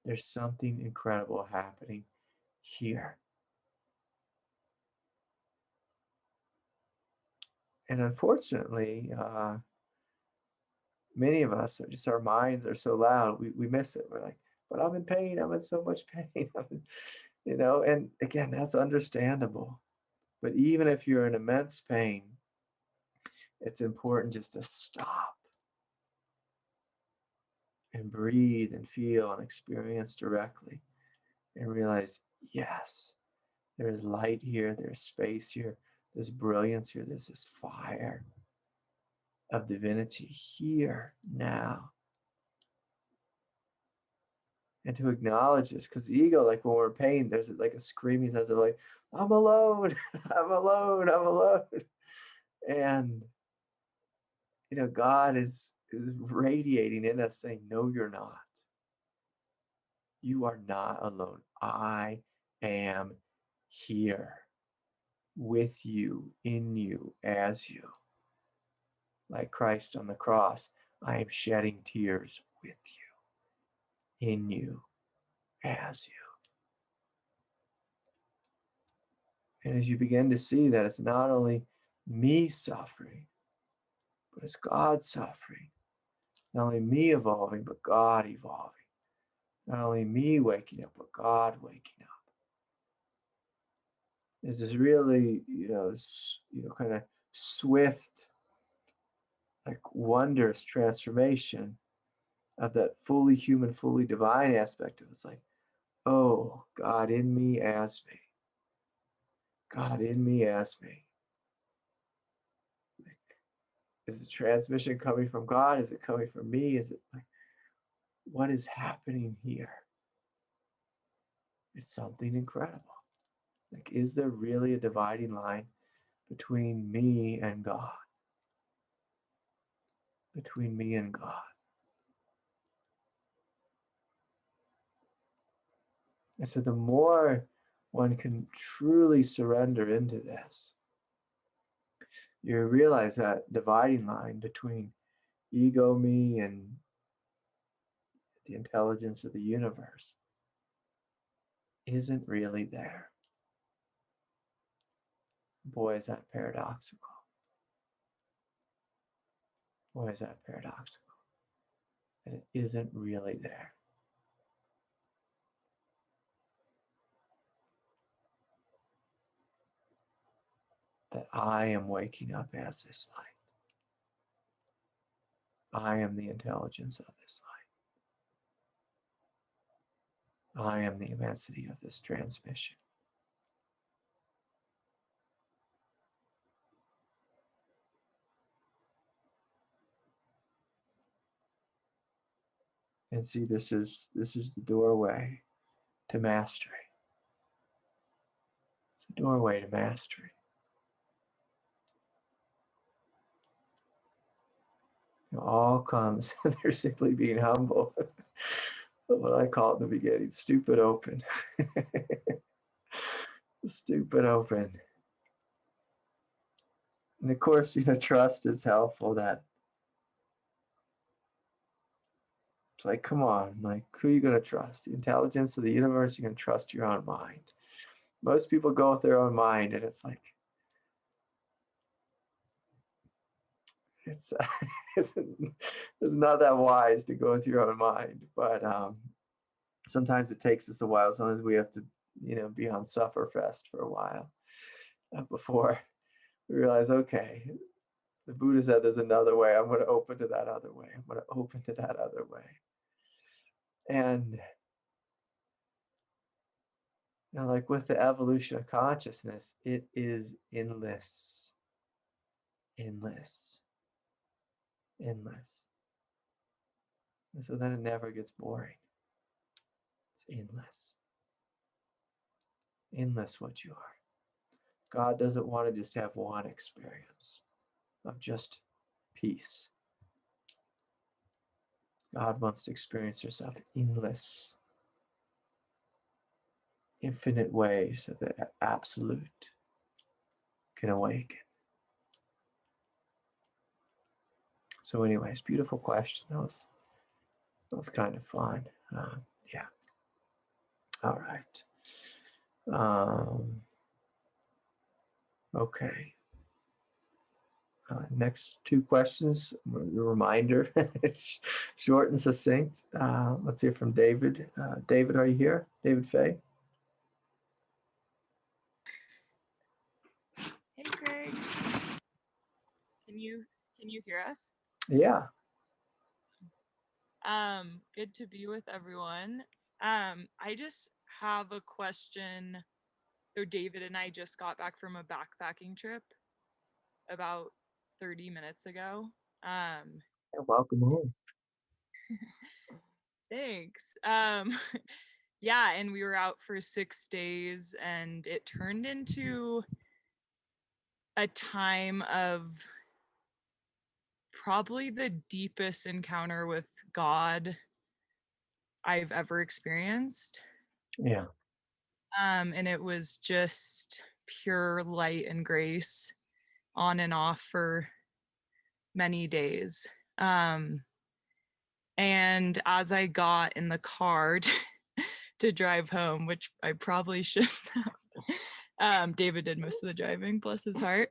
There's something incredible happening here. And unfortunately, many of us, our minds are so loud, we miss it. We're like, but I'm in pain. I'm in so much pain. And again, that's understandable. But even if you're in immense pain, it's important just to stop and breathe and feel and experience directly and realize, yes, there is light here, there's space here, there's brilliance here, there's this fire of divinity here now. And to acknowledge this, because the ego, like when we're in pain, there's like a screaming sense of like, I'm alone, I'm alone, I'm alone. And God is radiating in us saying, no, you're not. You are not alone. I am here with you, in you, as you. Like Christ on the cross, I am shedding tears with you, in you, as you. And as you begin to see that it's not only me suffering, but it's God suffering. Not only me evolving, but God evolving. Not only me waking up, but God waking up. There's this really, kind of swift, like wondrous transformation of that fully human, fully divine aspect of it. It's like, oh, God in me as me. God in me as me. Like, is the transmission coming from God? Is it coming from me? Is it like, what is happening here? It's something incredible. Like, is there really a dividing line between me and God? Between me and God. And so the more one can truly surrender into this, you realize that dividing line between ego me and the intelligence of the universe isn't really there. Boy, is that paradoxical. Boy, is that paradoxical. And it isn't really there. That I am waking up as this light. I am the intelligence of this light. I am the immensity of this transmission. And see, this is the doorway to mastery. It's a doorway to mastery. It all comes, they're simply being humble. What I call it in the beginning, stupid open. Stupid open. And of course, trust is helpful. That it's like, come on, like, who are you going to trust? The intelligence of the universe? You're going to trust your own mind. Most people go with their own mind, and it's like, it's not that wise to go with your own mind. But sometimes it takes us a while. Sometimes we have to, be on sufferfest for a while before we realize, okay, the Buddha said there's another way. I'm going to open to that other way. I'm going to open to that other way. And like with the evolution of consciousness, it is endless, endless, endless. And so then it never gets boring. It's endless. Endless what you are. God doesn't want to just have one experience of just peace. God wants to experience yourself in endless, infinite ways so that the absolute can awaken. So anyways, beautiful question. That was kind of fun. Yeah. All right. Okay. Next two questions, a reminder, short and succinct. Let's hear from David. David, are you here? David Fay? Hey, Greg. Can you hear us? Yeah. Good to be with everyone. I just have a question. So David and I just got back from a backpacking trip about 30 minutes ago. Welcome home. Thanks. Yeah, and we were out for 6 days, and it turned into a time of probably the deepest encounter with God I've ever experienced. Yeah. And it was just pure light and grace on and off for many days. And as I got in the car to drive home, which I probably shouldn't have, David did most of the driving, bless his heart.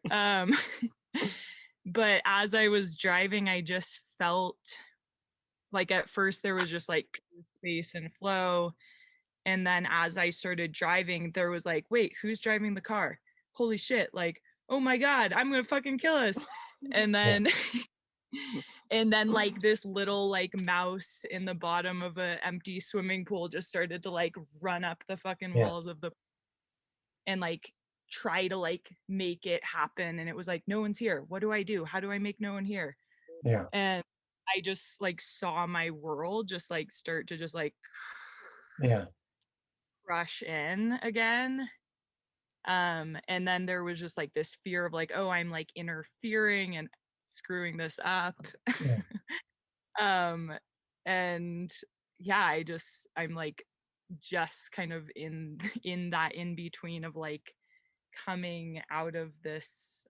But as I was driving, I just felt like at first there was just like space and flow. And then as I started driving, there was like, wait, who's driving the car? Holy shit. Like, oh my God, I'm going to fucking kill us. And then, and then like this little like mouse in the bottom of an empty swimming pool just started to like run up the fucking walls of the, and like try to like make it happen. And it was like, no one's here. What do I do? How do I make no one here? Yeah. And I just like saw my world just like start to just like rush in again. And then there was just like this fear of like, oh, I'm like interfering and screwing this up. And yeah, I'm like just kind of in that in between of like coming out of this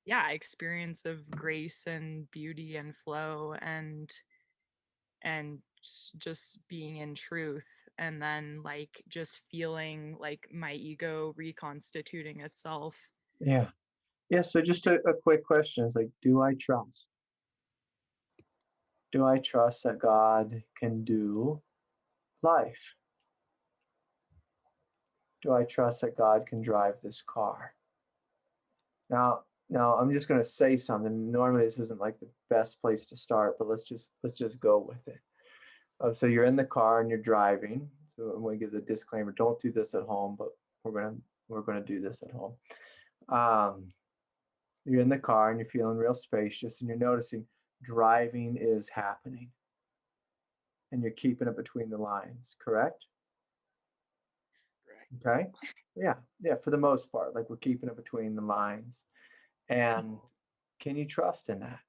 yeah, experience of grace and beauty and flow and just being in truth, and then like just feeling like my ego reconstituting itself. Yeah. Yeah. So just a quick question is like, do I trust? Do I trust that God can do life? Do I trust that God can drive this car? Now, I'm just going to say something. Normally, this isn't like the best place to start, but let's just go with it. So you're in the car and you're driving. So I'm going to give the disclaimer: don't do this at home, but we're gonna do this at home. You're in the car and you're feeling real spacious, and you're noticing driving is happening, and you're keeping it between the lines. Correct? Okay. Yeah. For the most part, like we're keeping it between the lines. And can you trust in that?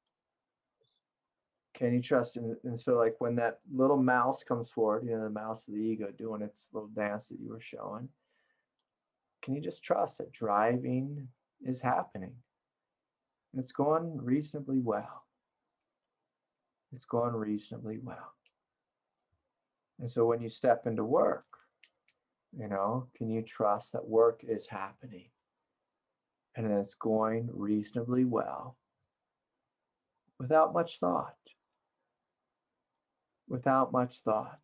Can you trust? And so, like, when that little mouse comes forward, the mouse of the ego doing its little dance that you were showing, can you just trust that driving is happening? And it's going reasonably well. It's going reasonably well. And so, when you step into work, can you trust that work is happening and that it's going reasonably well without much thought? Without much thought.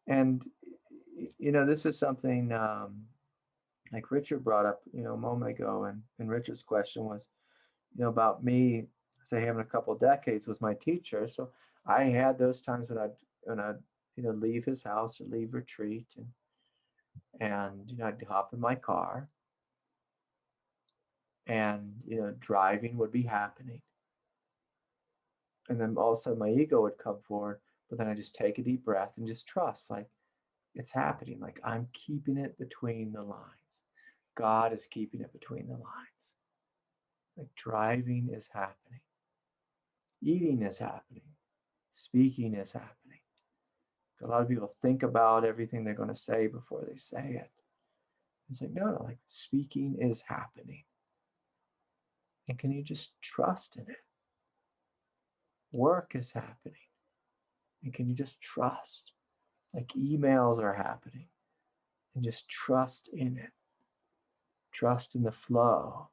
And, this is something like Richard brought up, a moment ago. And Richard's question was, about me, say, having a couple of decades with my teacher. So I had those times when I'd leave his house or leave retreat, and I'd hop in my car, and, driving would be happening. And then all of a sudden my ego would come forward, but then I just take a deep breath and just trust, like, it's happening. Like, I'm keeping it between the lines. God is keeping it between the lines. Like, driving is happening. Eating is happening. Speaking is happening. A lot of people think about everything they're going to say before they say it. It's like, no, like, speaking is happening. And can you just trust in it? Work is happening. And can you just trust? Like, emails are happening. And just trust in it. Trust in the flow.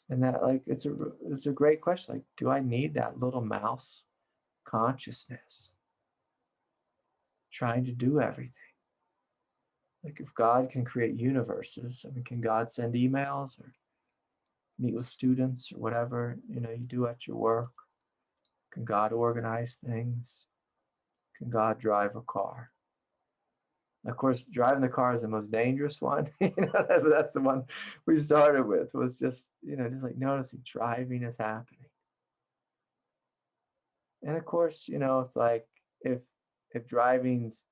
And that, like, it's a great question. Like, do I need that little mouse consciousness trying to do everything? Like, if God can create universes, I mean, can God send emails or meet with students or whatever, you do at your work? Can God organize things? Can God drive a car? Of course, driving the car is the most dangerous one. That's the one we started with, was just, just like noticing driving is happening. And of course, it's like, if driving's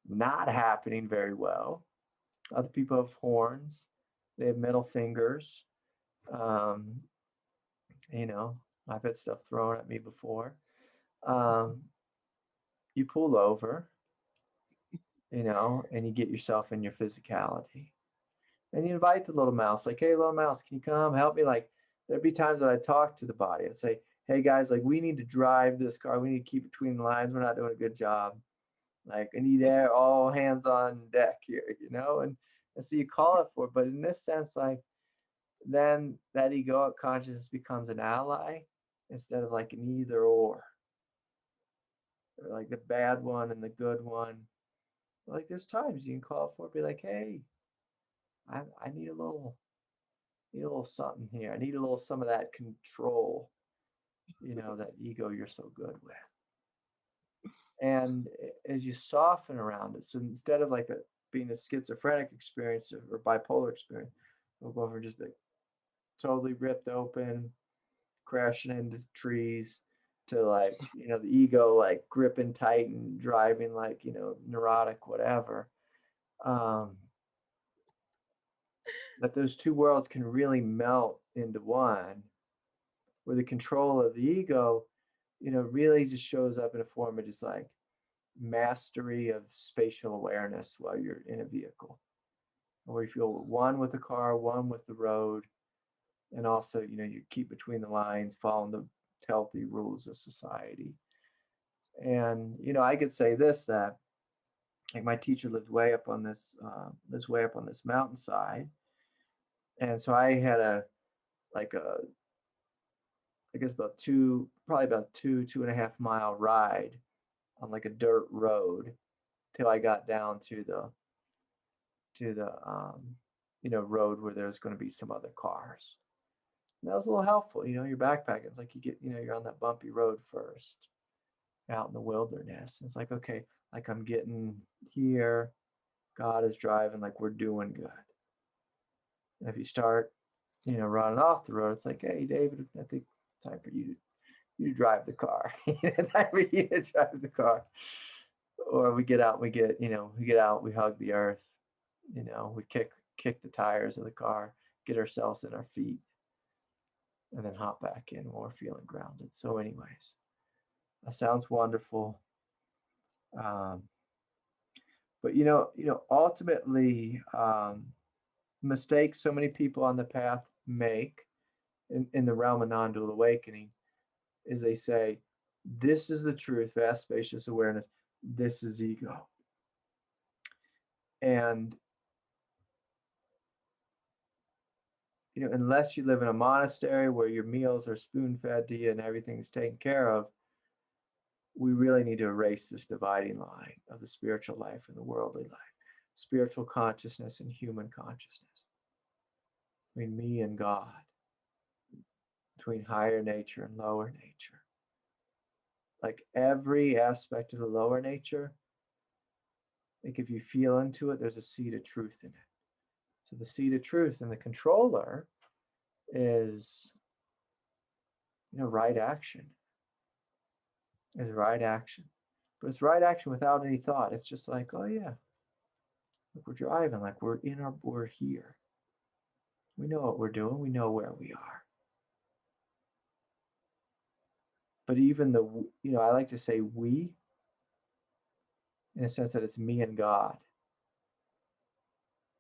not happening very well, other people have horns, they have middle fingers. I've had stuff thrown at me before. You pull over, and you get yourself in your physicality. And you invite the little mouse, like, hey, little mouse, can you come help me? Like, there'd be times that I talk to the body. I'd say, hey, guys, like, we need to drive this car. We need to keep between the lines. We're not doing a good job. Like, I need all hands on deck here, and so you call it for it. But in this sense, like, then that egoic consciousness becomes an ally instead of like an either or like the bad one and the good one. Like, there's times you can call for it, be like, hey, I need a little something here. I need a little some of that control, that ego you're so good with. And as you soften around it, so instead of like being a schizophrenic experience or bipolar experience, we'll go over just like totally ripped open, crashing into trees, to like, the ego like gripping tight and driving like, neurotic, whatever. But those two worlds can really melt into one, where the control of the ego, really just shows up in a form of just like mastery of spatial awareness while you're in a vehicle. where you feel one with the car, one with the road, and also, you keep between the lines, following the healthy rules of society. And, I could say this, that like my teacher lived way up on this mountainside. And so I had I guess probably about 2.5 mile ride on like a dirt road till I got down to the road where there's going to be some other cars. And that was a little helpful. You're backpacking. It's like you're on that bumpy road first out in the wilderness. It's like, okay, like I'm getting here. God is driving, like we're doing good. And if you start, running off the road, it's like, hey, David, I think time for you to drive the car. Time for you to drive the car. Or we get out, we hug the earth, we kick the tires of the car, get ourselves in our feet, and then hop back in when we're feeling grounded. So anyways, that sounds wonderful. But ultimately, mistakes so many people on the path make in the realm of non-dual awakening is they say, this is the truth, vast spacious awareness, this is ego. And unless you live in a monastery where your meals are spoon-fed to you and everything's taken care of, we really need to erase this dividing line of the spiritual life and the worldly life, spiritual consciousness and human consciousness, between me and God, between higher nature and lower nature. Like every aspect of the lower nature, like if you feel into it, there's a seed of truth in it. So the seed of truth and the controller is, right action. Is right action. But it's right action without any thought. It's just like, oh yeah, like we're driving, like we're here. We know what we're doing. We know where we are. But even I like to say we, in a sense that it's me and God.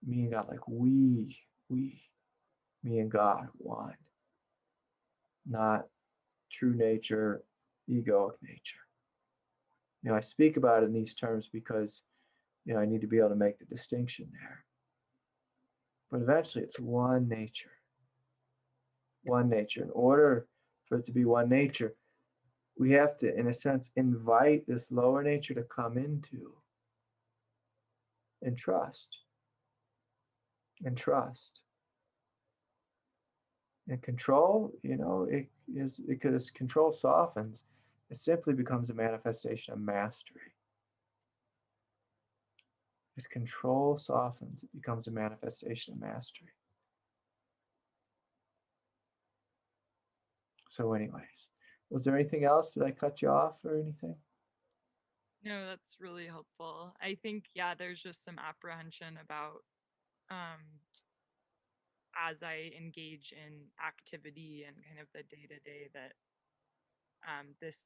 Me and God, like we, me and God, one. Not true nature, egoic nature. I speak about it in these terms because, I need to be able to make the distinction there. But eventually it's one nature. One nature. In order for it to be one nature, we have to, in a sense, invite this lower nature to come into and trust. And trust. And control, because control softens, it simply becomes a manifestation of mastery. As control softens, it becomes a manifestation of mastery. So anyways, was there anything else? Did I cut you off or anything? No, that's really helpful. I think, there's just some apprehension about as I engage in activity and kind of the day-to-day that this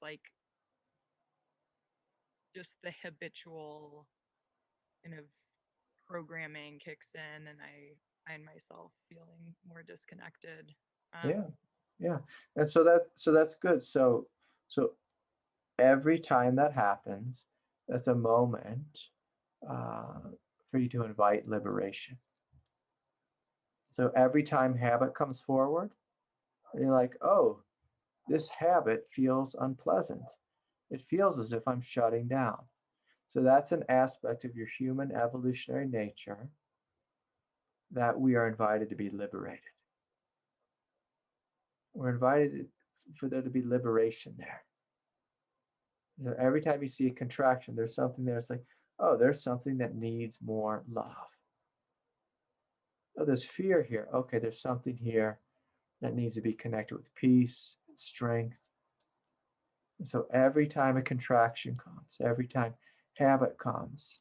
just the habitual kind of programming kicks in and I find myself feeling more disconnected. Yeah. And so that's good. So every time that happens, that's a moment for you to invite liberation. So every time habit comes forward, you're like, oh, this habit feels unpleasant. It feels as if I'm shutting down. So that's an aspect of your human evolutionary nature that we are invited to be liberated. We're invited for there to be liberation there. So every time you see a contraction, there's something there. It's like, oh, there's something that needs more love. Oh, there's fear here. Okay, there's something here that needs to be connected with peace and strength. And so every time a contraction comes, every time habit comes,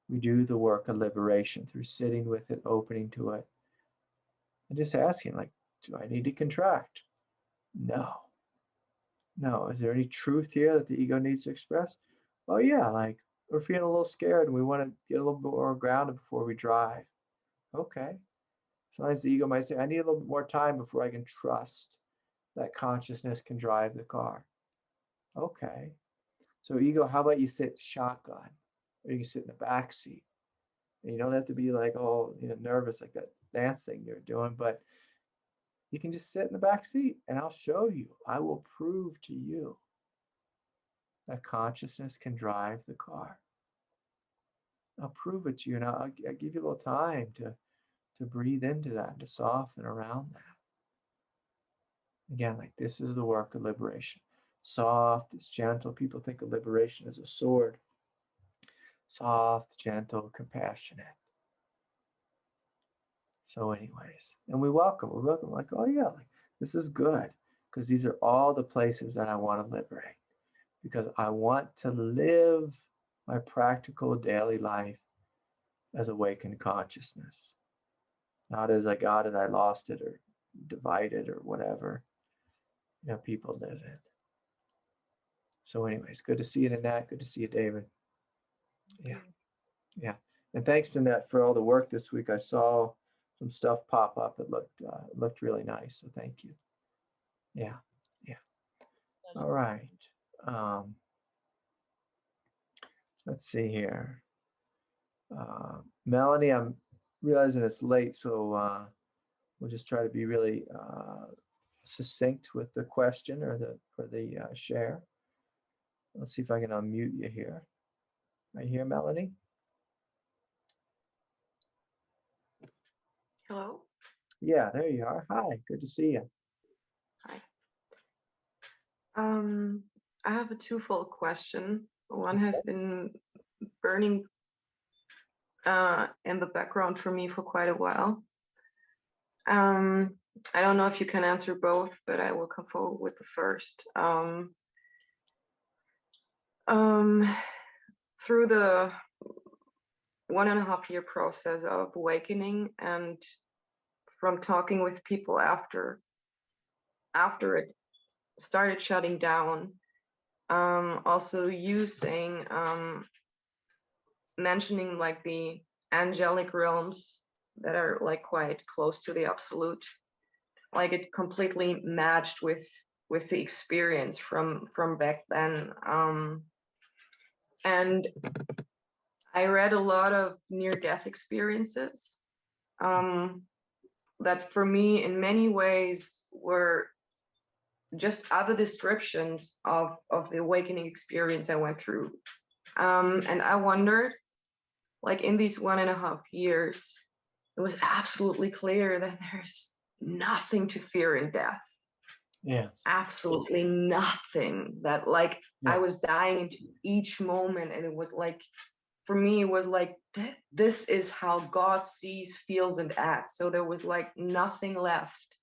we do the work of liberation through sitting with it, opening to it, and just asking, like, do I need to contract? No. Is there any truth here that the ego needs to express? Oh yeah, like we're feeling a little scared and we want to get a little bit more grounded before we drive. Okay. Sometimes the ego might say, I need a little bit more time before I can trust that consciousness can drive the car. Okay. So ego, how about you sit shotgun? Or you can sit in the back seat. And you don't have to be like all nervous like that dance thing you're doing, but you can just sit in the back seat and I'll show you. I will prove to you that consciousness can drive the car. I'll prove it to you, and I'll give you a little time to breathe into that, to soften around that. Again, like this is the work of liberation. Soft, it's gentle. People think of liberation as a sword. Soft, gentle, compassionate. So anyways, and we welcome like, oh yeah, like this is good, because these are all the places that I want to liberate, because I want to live my practical daily life as awakened consciousness, not as I got it, I lost it, or divided, or whatever people live in. So anyways, good to see you, Nanette. Good to see you, David. Yeah. And thanks, Nanette, for all the work this week. I saw some stuff pop up. It looked really nice. So thank you. Yeah. All right. Let's see here. Melanie, I'm realizing it's late, so we'll just try to be really succinct with the question or the share. Let's see if I can unmute you here. Are you here, Melanie? Hello? Yeah, there you are. Hi, good to see you. Hi. I have a twofold question. One has been burning in the background for me for quite a while. I don't know if you can answer both, but I will come forward with the first. Through the 1.5-year process of awakening, and from talking with people after it started shutting down, also using mentioning like the angelic realms that are like quite close to the absolute, like it completely matched with the experience from back then. And I read a lot of near-death experiences that for me in many ways were just other descriptions of the awakening experience I went through. And I wondered, like in these 1.5 years, it was absolutely clear that there's nothing to fear in death. Yes. Absolutely nothing. That like I was dying into each moment, and it was like, for me, it was like, this is how God sees, feels, and acts. So there was like nothing left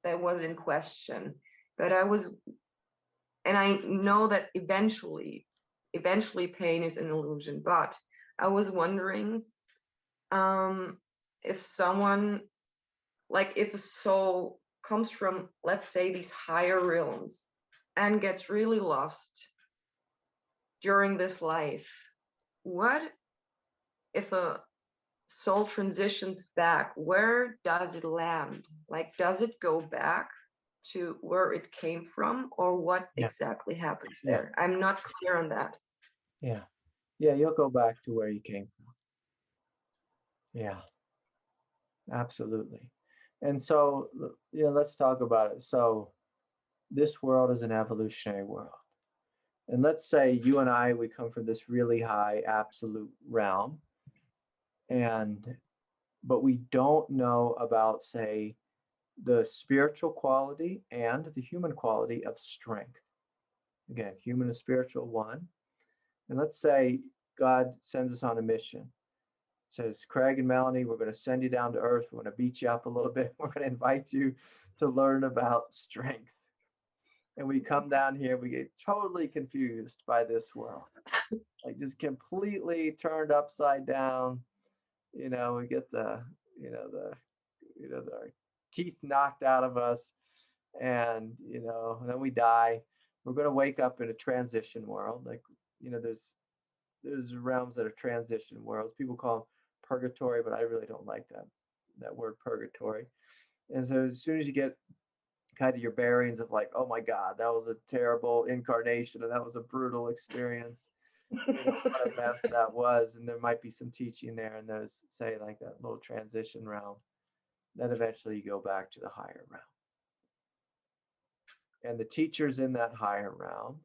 that was in question. But and I know that eventually pain is an illusion, but I was wondering if someone, like if a soul comes from, let's say, these higher realms and gets really lost during this life, what if a soul transitions back? Where does it land? Like, does it go back to where it came from, or what exactly happens there? I'm not clear on that. Yeah, you'll go back to where you came from. Yeah, absolutely. And so, let's talk about it. So this world is an evolutionary world. And let's say you and I, we come from this really high absolute realm, but we don't know about, say, the spiritual quality and the human quality of strength. Again, human and spiritual one. And let's say God sends us on a mission. Says, Craig and Melanie, we're going to send you down to earth. We're going to beat you up a little bit. We're going to invite you to learn about strength. And we come down here, we get totally confused by this world, like just completely turned upside down. We get our teeth knocked out of us, and then we die. We're going to wake up in a transition world. Like, there's realms that are transition worlds. People call them purgatory, but I really don't like that word purgatory. And so as soon as you get kind of your bearings of like, oh my God, that was a terrible incarnation and that was a brutal experience, what a mess that was. And there might be some teaching there in those, say, like that little transition realm. Then eventually you go back to the higher realm. And the teachers in that higher realm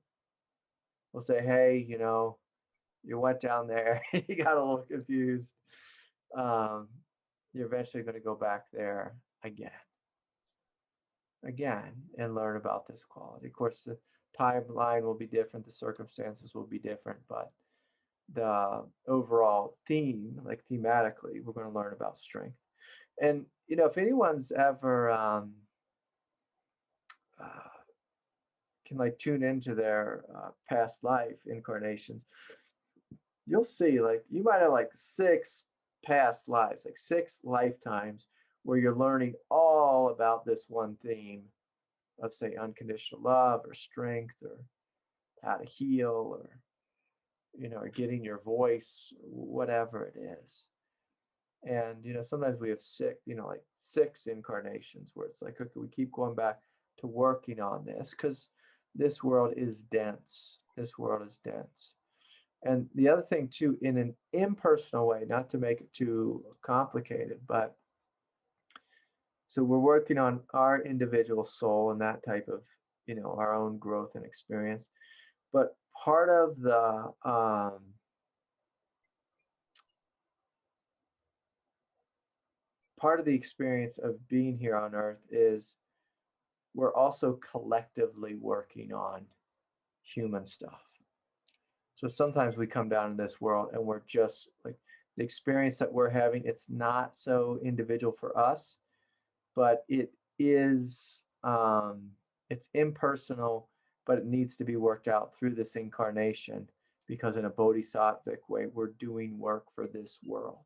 will say, hey, you went down there, you got a little confused. You're eventually going to go back there again, and learn about this quality. Of course, the timeline will be different, the circumstances will be different, but the overall theme, like thematically, we're going to learn about strength. And, if anyone's ever can like tune into their past life incarnations, you'll see like you might have like 6 past lives, like 6 lifetimes where you're learning all about this one theme of, say, unconditional love or strength or how to heal or, or getting your voice, whatever it is. And, sometimes we have 6, like 6 incarnations where it's like, okay, we keep going back to working on this because this world is dense. This world is dense. And the other thing too, in an impersonal way, not to make it too complicated, but so we're working on our individual soul and that type of, our own growth and experience. But part of the experience of being here on Earth is we're also collectively working on human stuff. So sometimes we come down in this world and we're just like the experience that we're having, it's not so individual for us, but it is, it's impersonal, but it needs to be worked out through this incarnation because in a bodhisattvic way, we're doing work for this world.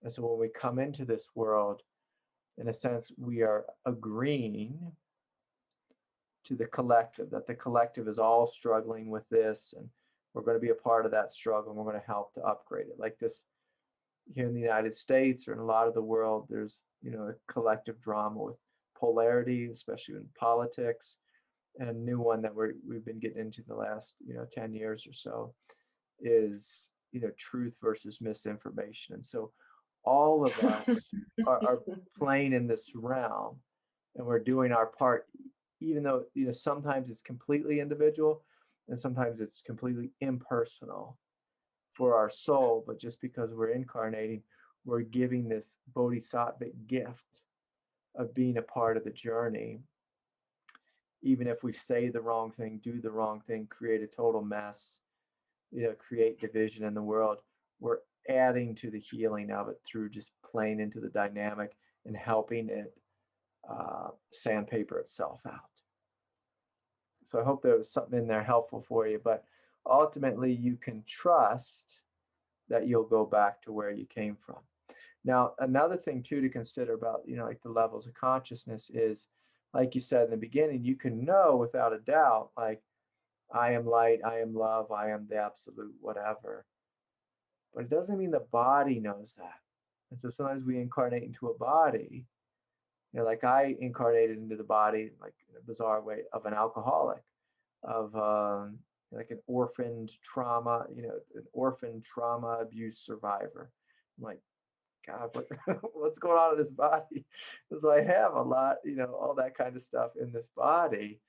And so when we come into this world, in a sense, we are agreeing to the collective, that the collective is all struggling with this, and we're going to be a part of that struggle, and we're going to help to upgrade it. Like this, here in the United States or in a lot of the world, there's, a collective drama with polarity, especially in politics. And a new one that we've been getting into the last, 10 years or so is, truth versus misinformation. And so all of us are playing in this realm and we're doing our part, even though, sometimes it's completely individual and sometimes it's completely impersonal for our soul. But just because we're incarnating, we're giving this bodhisattvic gift of being a part of the journey. Even if we say the wrong thing, do the wrong thing, create a total mess, create division in the world, we're adding to the healing of it through just playing into the dynamic and helping it sandpaper itself out. So I hope there was something in there helpful for you, but ultimately you can trust that you'll go back to where you came from. Now, another thing too to consider about, like the levels of consciousness is, like you said in the beginning, you can know without a doubt, like, I am light, I am love, I am the absolute whatever. But it doesn't mean the body knows that. And so sometimes we incarnate into a body, like I incarnated into the body, like in a bizarre way, of an alcoholic, of like an orphaned trauma, an orphan trauma abuse survivor. I'm like, God, what's going on in this body? So I have a lot, all that kind of stuff in this body.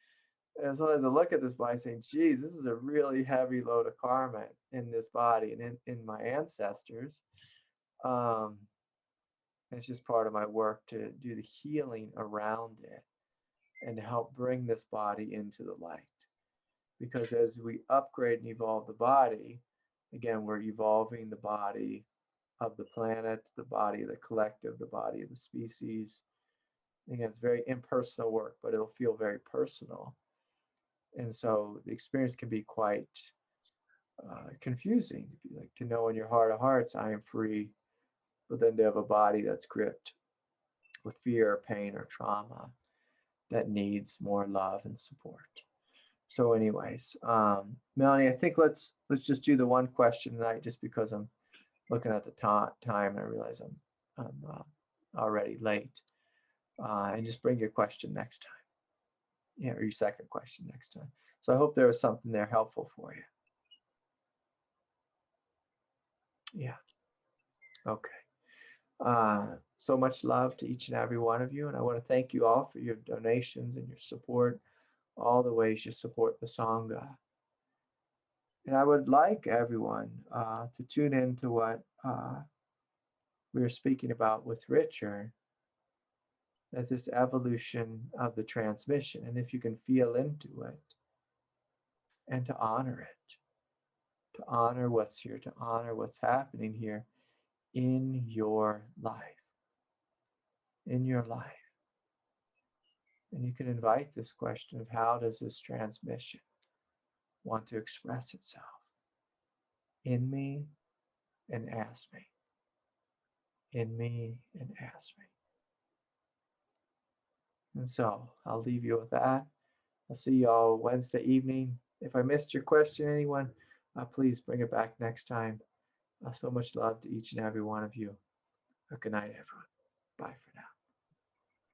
And so as I look at this body saying, geez, this is a really heavy load of karma in this body and in my ancestors. It's just part of my work to do the healing around it and to help bring this body into the light. Because as we upgrade and evolve the body, again, we're evolving the body of the planet, the body of the collective, the body of the species. Again, it's very impersonal work, but it'll feel very personal. And so the experience can be quite confusing. Like to know in your heart of hearts, I am free, but then to have a body that's gripped with fear, or pain, or trauma that needs more love and support. So anyways, Melanie, I think let's just do the one question tonight, just because I'm looking at the time, and I realize I'm already late. And just bring your question next time. Yeah, or your second question next time. So I hope there was something there helpful for you. Yeah. Okay. So much love to each and every one of you. And I want to thank you all for your donations and your support, all the ways you support the Sangha. And I would like everyone to tune in to what we were speaking about with Richard, that this evolution of the transmission, and if you can feel into it, and to honor it, to honor what's here, to honor what's happening here in your life, in your life. And you can invite this question of how does this transmission want to express itself in me and as me, in me and as me. And so I'll leave you with that. I'll see y'all Wednesday evening. If I missed your question, anyone, please bring it back next time. So much love to each and every one of you. Good night, everyone. Bye for now.